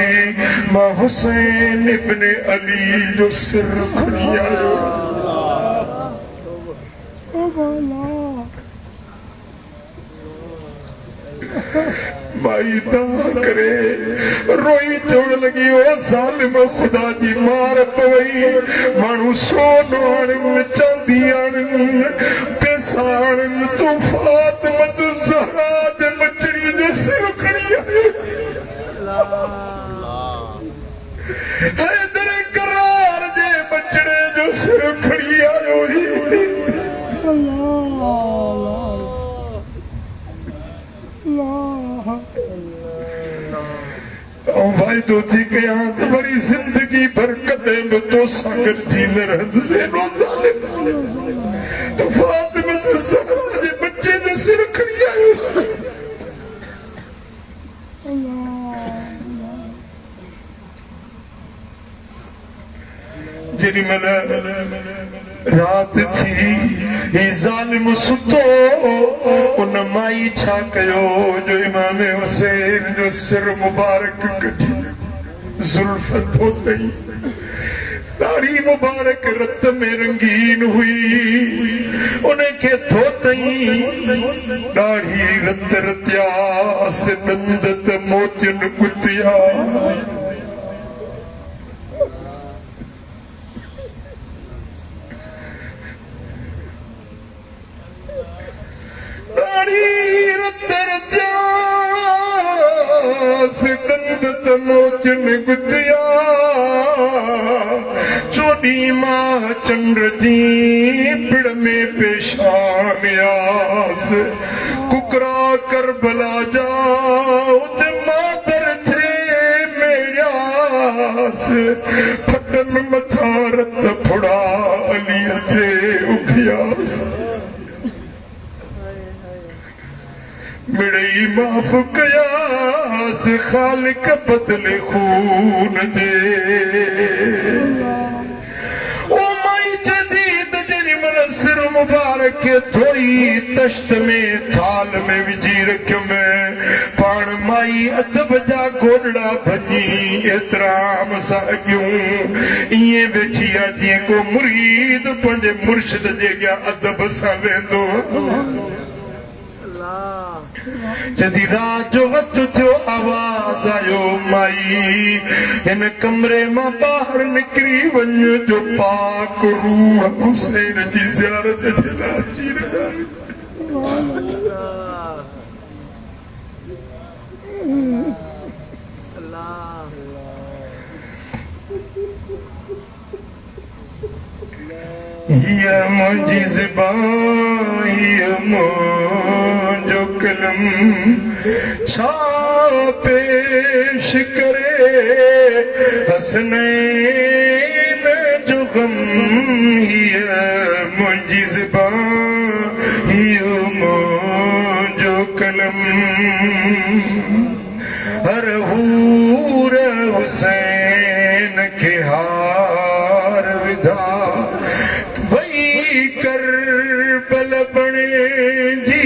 मां हुसैन इब्न अली जो सिर खणी आयो माई दा करे रोई चवण लगी ओ ज़ालिम खुदा जी मार पवई माण्हू सोन आणनि चांदी आणनि पैसा आणनि तूं फातिमत ज़हरा जे बचड़ी जो सिर खणी आयो हैदर करार जे बचड़े जो सिर खणी आयो वाइदो थी कयां त वरी जिंदगी भर कॾहिं बि तोसां गॾु जींदे रहंदुसि एॾो ज़ालिम त फातिमा ज़हरा जे बच्चे जो सिर खणी आयो जेॾीमहिल रात थी ही ज़ालिम सुतो उन माई छा कयो जो इमाम हुसैन जो सिर मुबारक कढी ज़ुल्फ धोतई ॾाढ़ी मुबारक रत में रंगीन हुई उनखे धोतई ॾाढ़ी रत रत्यास ॾंद त मोतियुनि गुतिया चोॾहीं माह चंड जी पिड़ में पेशान आस कुकरा करबला जा उते मादर थे मेड़िया से फटन मथारत फुड़ा अली जे उखियास मिड़ई माफ कयास खालिक बदले खून जे ओ माई जदीद जरी मन सिर मुबारक के थोड़ी तश्त में थाल में विझी रखियो मैं पाण माई अदब जा गोलड़ा भजी एतराम सा क्यों इए बैठी आ जी को मुरीद पंजे मुर्शिद जे गया अदब सा वेंदो जदी रात जो वक्त थियो आवाज आयो माई इन कमरे मां बाहर निकरी वञ जो पाक रूह हुसैन जी ज़ियारत जे लाइ अची रहिया हिया मुंहिंजी ज़बान हिया मुंहिंजो कलम छा पेश करे हसनैन जो गम हिया मुंहिंजी ज़बान हिया मुंहिंजो कलम हर हूर हुसैन के हार विधा करबल बने जी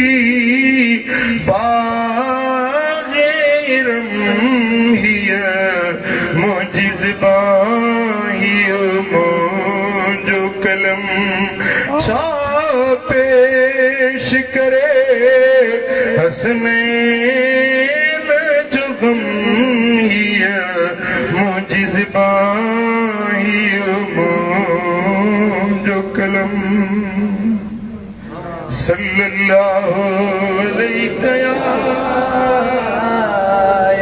बाग़ेरम हिया मुंहिंजी ज़बान हिया मुंहिंजो कलम छा पेश करे हसनैन जो गम हिया मुंहिंजी ज़बान हिया मुंहिंजो कलम सल्लल्लाहु अलैहि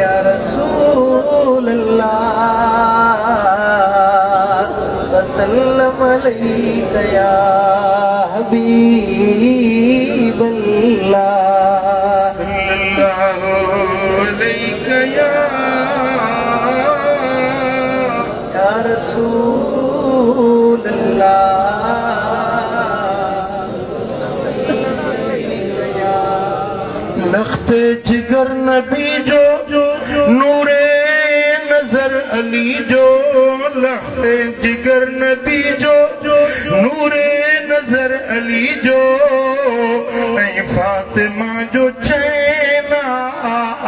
या रसूल अल्लाह वसल्लम अलैका या हबीब अल्लाह सल्लल्लाहु अलैहि या रसूल अल्लाह लख्ते जिगर नबी जो नूरे नजर अली जो लख्ते जिगर नबी जो नूरे नजर अली जो ऐं फातिमा जो चैना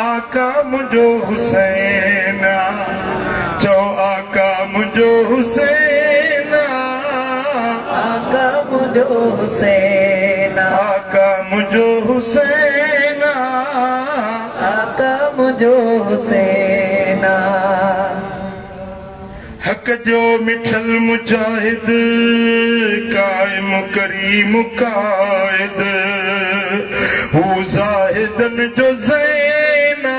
आका मुंहिंजो हुसैन चो आका मुंहिंजो हुसैन आका मुंहिंजो हुसैन आका मुंहिंजो हुसैन आका मुंहिंजो हुसैन हक जो मिठल मुजाहिद कायम करीम कायद हू ज़ाहिदन जो ज़ैना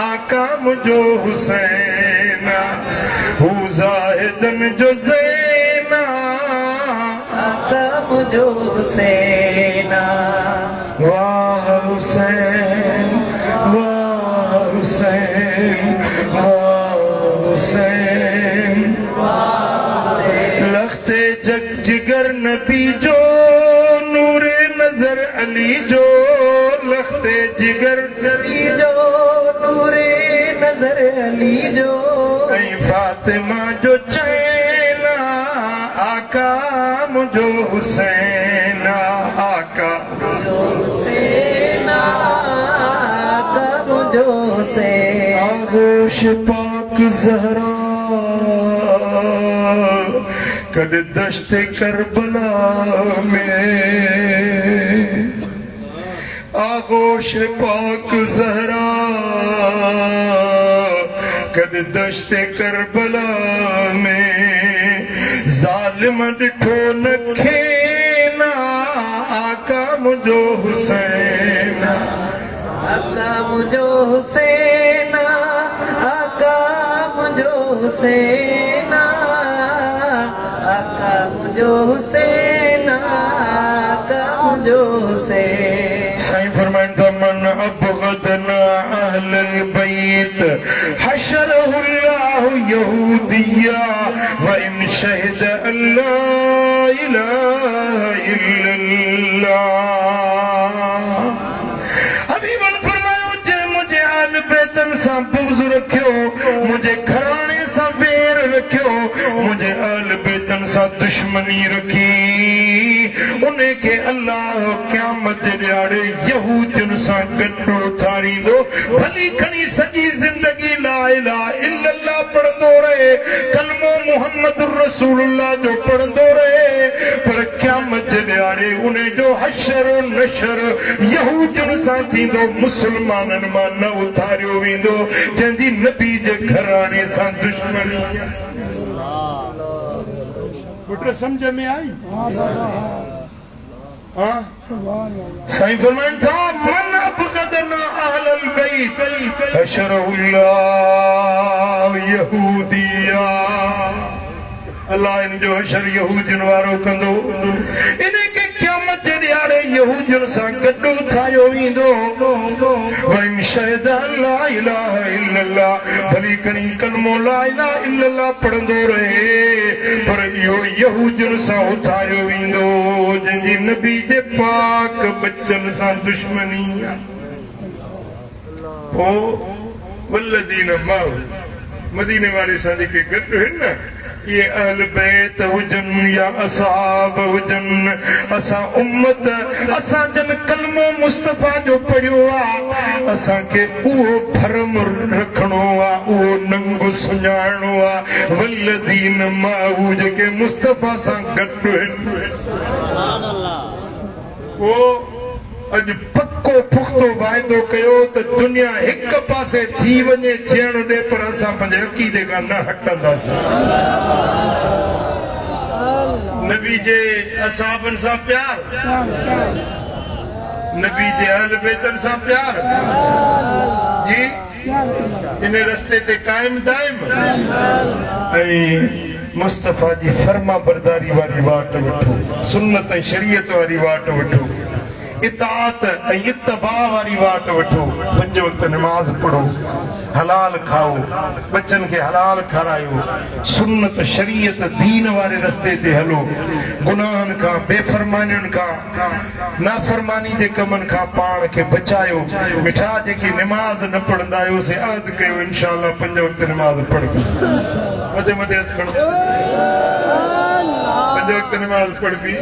आका मुंहिंजो हुसैन हू ज़ाहिदन जो ज़ैना आका मुंहिंजो हुसैन वाह हुसैन वाह हुसैन वाह हुसैन लख्ते जग जिगर नबी जो नूरे नजर अली जो लख्ते जिगर नबी जो नूरे नजर अली जो ऐं फातिमा जो चैना आका मुंहिंजो हुसैन आका हुसैन आका मुंहिंजो हुसैन आगोश पाक ज़हरा कद दश्ते करबला में आगोश पाक ज़हरा कद दश्ते करबला में ज़ालिम ॾिठो न खेना आका मुंहिंजो हुसैन आका मुंहिंजो हुसैन आका मुंहिंजो हुसैन आका मुंहिंजो हुसैन आका मुंहिंजो हुसैन साईं फरमाइनि था मन अबग़दना अहलल बैत हशरहु अल्लाहु यहूदिया व इन शहद अल्लाह इलाहा इल्लल्लाह। हबीबन फरमायो जे मुझे आल बैतन सां बुग़्ज़ रखियो, मुझे घराणे सां वेर रखियो, मुझे आल बैतन सां दुश्मनी रखी, उन्हें के अल्लाह क़यामत जे ॾियारे यहूदियुनि सां गॾु उथारींदो। भली खणी सॼी ज़िंदगी ला इलाहा इल्लल्लाह पढ़ंदो रहे, कलमो मुहम्मदुर रसूलुल्लाह जो पढ़ंदो रहे, पर क़यामत जे ॾियारे उन्हें जो हशर नशर यहूदियुनि सां थींदो, मुस्लमाननि मां न उथारियो वेंदो जंहिंजी नबी जे घराणे सां दुश्मनी। पुट समझ में आई? हाँ साईं फरमाइनि था मन अबग़दना अहलल बैत हशरहुल्लाह यहूदिया। अल्लाह इन जो हशर यहूदियुनि वारो कंदो, इन के क़यामत जे ॾियारे यहूदियुनि सां गॾु उथारियो वेंदो। वइन शहद अल्लाह इलाहा इल्लल्लाह, भली खणी कलमो ला इलाहा इल्लल्लाह पढ़ंदो रहे, पर इहो यहूदियुनि सां उथारियो वेंदो जंहिंजी नबी जे पाक बच्चनि सां दुश्मनी आहे। ओ वल्लदीन माउ, मदीने वारे सां जेके गॾु आहिनि न, ये अहल बैत हुजन या असहाब हुजन, असां उम्मत, असां जन कलमो मुस्तफा जो पढ़ियो आहे, असां के उहो भरम रखणो आहे, उहो नंग सुञाणो आहे। वल्लदीन माउ, जेके मुस्तफा सां गॾु आहिनि। वो अॼु पक्को पुख्तो वाइदो कयो त दुनिया हिक पासे थी वञे थियण ॾे, पर असां पंहिंजे अक़ीदे खां न हटंदासीं। नबी जे असहाबनि सां प्यार, नबी जे अहल बैतनि सां प्यार जी, इन रस्ते ते कायम दाइम, ऐं मुस्तफा जी फर्मा बरदारी वारी वाट वठो, सुन्नत ऐं शरीयत वारी वाट वठो, इताअत ऐं इत्तबा वारी वाट वठो, पंज वक्त नमाज पढ़ो, हलाल खाओ, बच्चन खे हलाल खारायो, सुन्नत शरीयत दीन वारे रस्ते ते हलो, गुनाहनि खां बेफरमानियुनि खां नाफरमानी जे कमनि खां पाण खे बचायो। मिठा जेकी नमाज न पढ़ंदा आहियो से अहद कयो इंशाअल्लाह पंज वक्त नमाज पढ़बी, मथे मथे हथ खणो, पंज वक्त नमाज पढ़बी,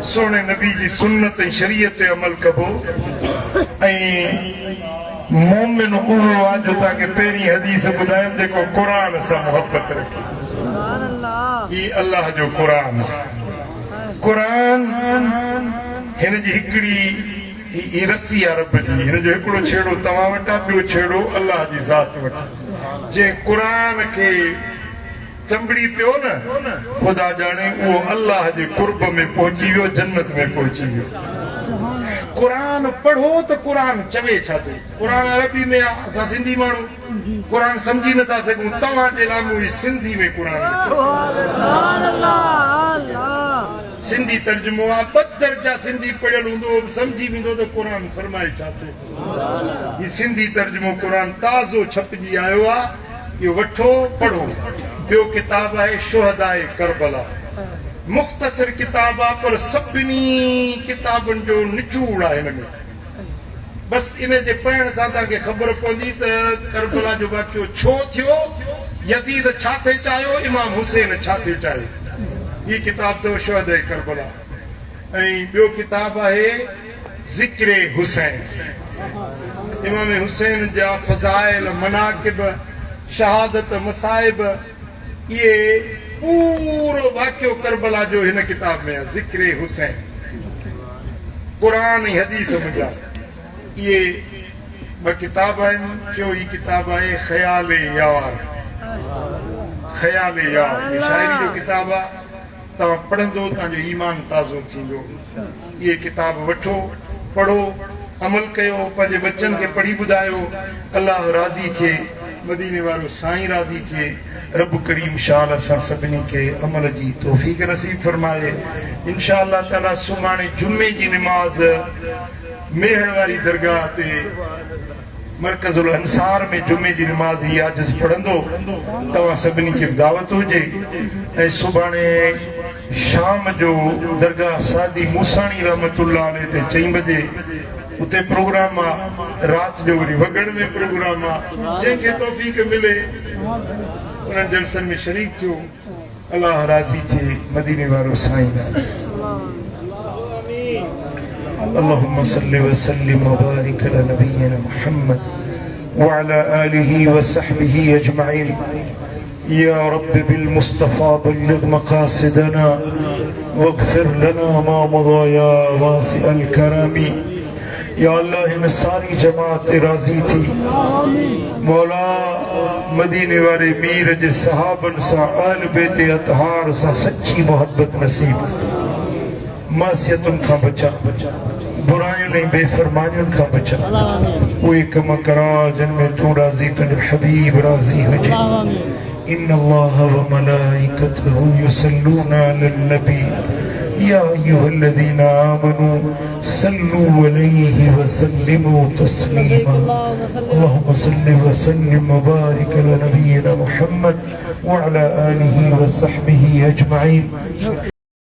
सोने नबी जी सुन्नत ऐं शरीयत ते अमल कबो। ऐं मोमिन उहो आहे जो तव्हांखे पहिरीं हदीस ॿुधायमि जेको क़ुरान सां मोहबत रखे। ही अल्लाह जो क़ुरान, क़ुरान हिन जी हिकिड़ी ही रस्सी आहे रब जी, हिन जो हिकिड़ो छेड़ो तव्हां वटि आहे, ॿियो छेड़ो अल्लाह जी ज़ात वटि। जे क़ुरान खे चंबड़ी पियो न, ख़ुदा जाने उहो अल्लाह जे कुर्ब में पहुची वियो, जन्नत में पहुची वियो। क़ुरान पढ़ो त क़ुरान चवे छा थो, क़ुरान अरबी में आहे, असां सिंधी माण्हू क़ुरान सम्झी नथा सघूं, तव्हांजे लाइ सिंधी में क़ुरान सिंधी तर्जुमो आहे, 2 दर्जा सिंधी पढ़ियल हूंदो सम्झी वेंदो त क़ुरान फरमाए छा थो। ही सिंधी तर्जुमो क़ुरान ताज़ो छपजी आयो आहे, इहो वठो पढ़ो। ॿियो किताब आहे शुहदाए करबला, मुख़्तसर किताब आहे, पर सभिनी किताबनि जो निचोड़ आहे हिन में। बसि इन जे पढ़ण सां तव्हांखे ख़बर पवंदी त करबला जो वाक़ियो छो थियो, यज़ीद छा थे चाहियो, इमाम हुसैन छा थे चाहियो। हीअ किताब अथव शुहदाए करबला। ऐं ॿियो किताब आहे ज़िक्र हुसैन, इमाम हुसैन जा फ़ज़ाइल, मनाक़िब, शहादत, मसाइब, ये पूरो वाक़ियो करबला जो हिन किताब में आहे। ज़िक्र हुसैन क़ुरान ऐं हदीस मुंहिंजा ये ॿ किताब आहिनि। टियों ही किताब आहे ख़याल यार, ख़याल यार शाइरी जो किताब आहे, तव्हां पढ़ंदो तव्हांजो ईमान ताज़ो थींदो। ये किताब वठो, पढ़ो, अमल कयो, पंहिंजे बच्चनि खे पढ़ी ॿुधायो, अल्लाह राज़ी थिए, मदीने वारो साईं राज़ी थिए। रब करीम शाल असां सभिनी खे अमल जी तौफ़ीक़ नसीब फरमाए। इंशाअल्लाह ताला सुभाणे जुमे जी नमाज़ मेहर वारी दरगाह ते मरकजुल अंसार में जुमे जी नमाज ही आज पढ़ंदो तवा सभिनी खे दावत हुजे ऐं सुभाणे शाम जो दरगाह सादी मूसाणी रहमतुल्लाह अलैह ते 4 बजे उते प्रोग्राम आ रात जो वरी वगड़ में प्रोग्राम आ जंहिंखे तौफीक मिले उन जलसन में शरीक थियो अल्लाह राज़ी थे मदीने वारो साईं अल्लाहुम्मा सल्लि व सल्लिम व बारिक अला नबियना मुहम्मद व अला आलिहि व सहबिहि अजमईन या रब बिल मुस्तफा बल्लिग मकासिदना वगफिर लना मा मदा या वासिअल करमी या अल्लाह इन सारी जमात राजी थी मौला मदीने वाले मीर जे सहाबन सा अहल बैत अतहार सा सच्ची मोहब्बत नसीब मासियतुन का बचा बुराइयों ने बेफरमानियों का बचा कोई कम करा जिनमें तू राजी तुझे हबीब राजी हो जाए इन्नल्लाह व मलाइकतहु युसल्लूना अलन नबी या अय्युहल्लज़ीना आमनू सल्लू अलैहि व सल्लिमू तस्लीमा अल्लाहुम्मा सल्लि व सल्लिम व बारिक अला नबियिना मुहम्मद व अला आलिहि व सहबिहि अजमईन।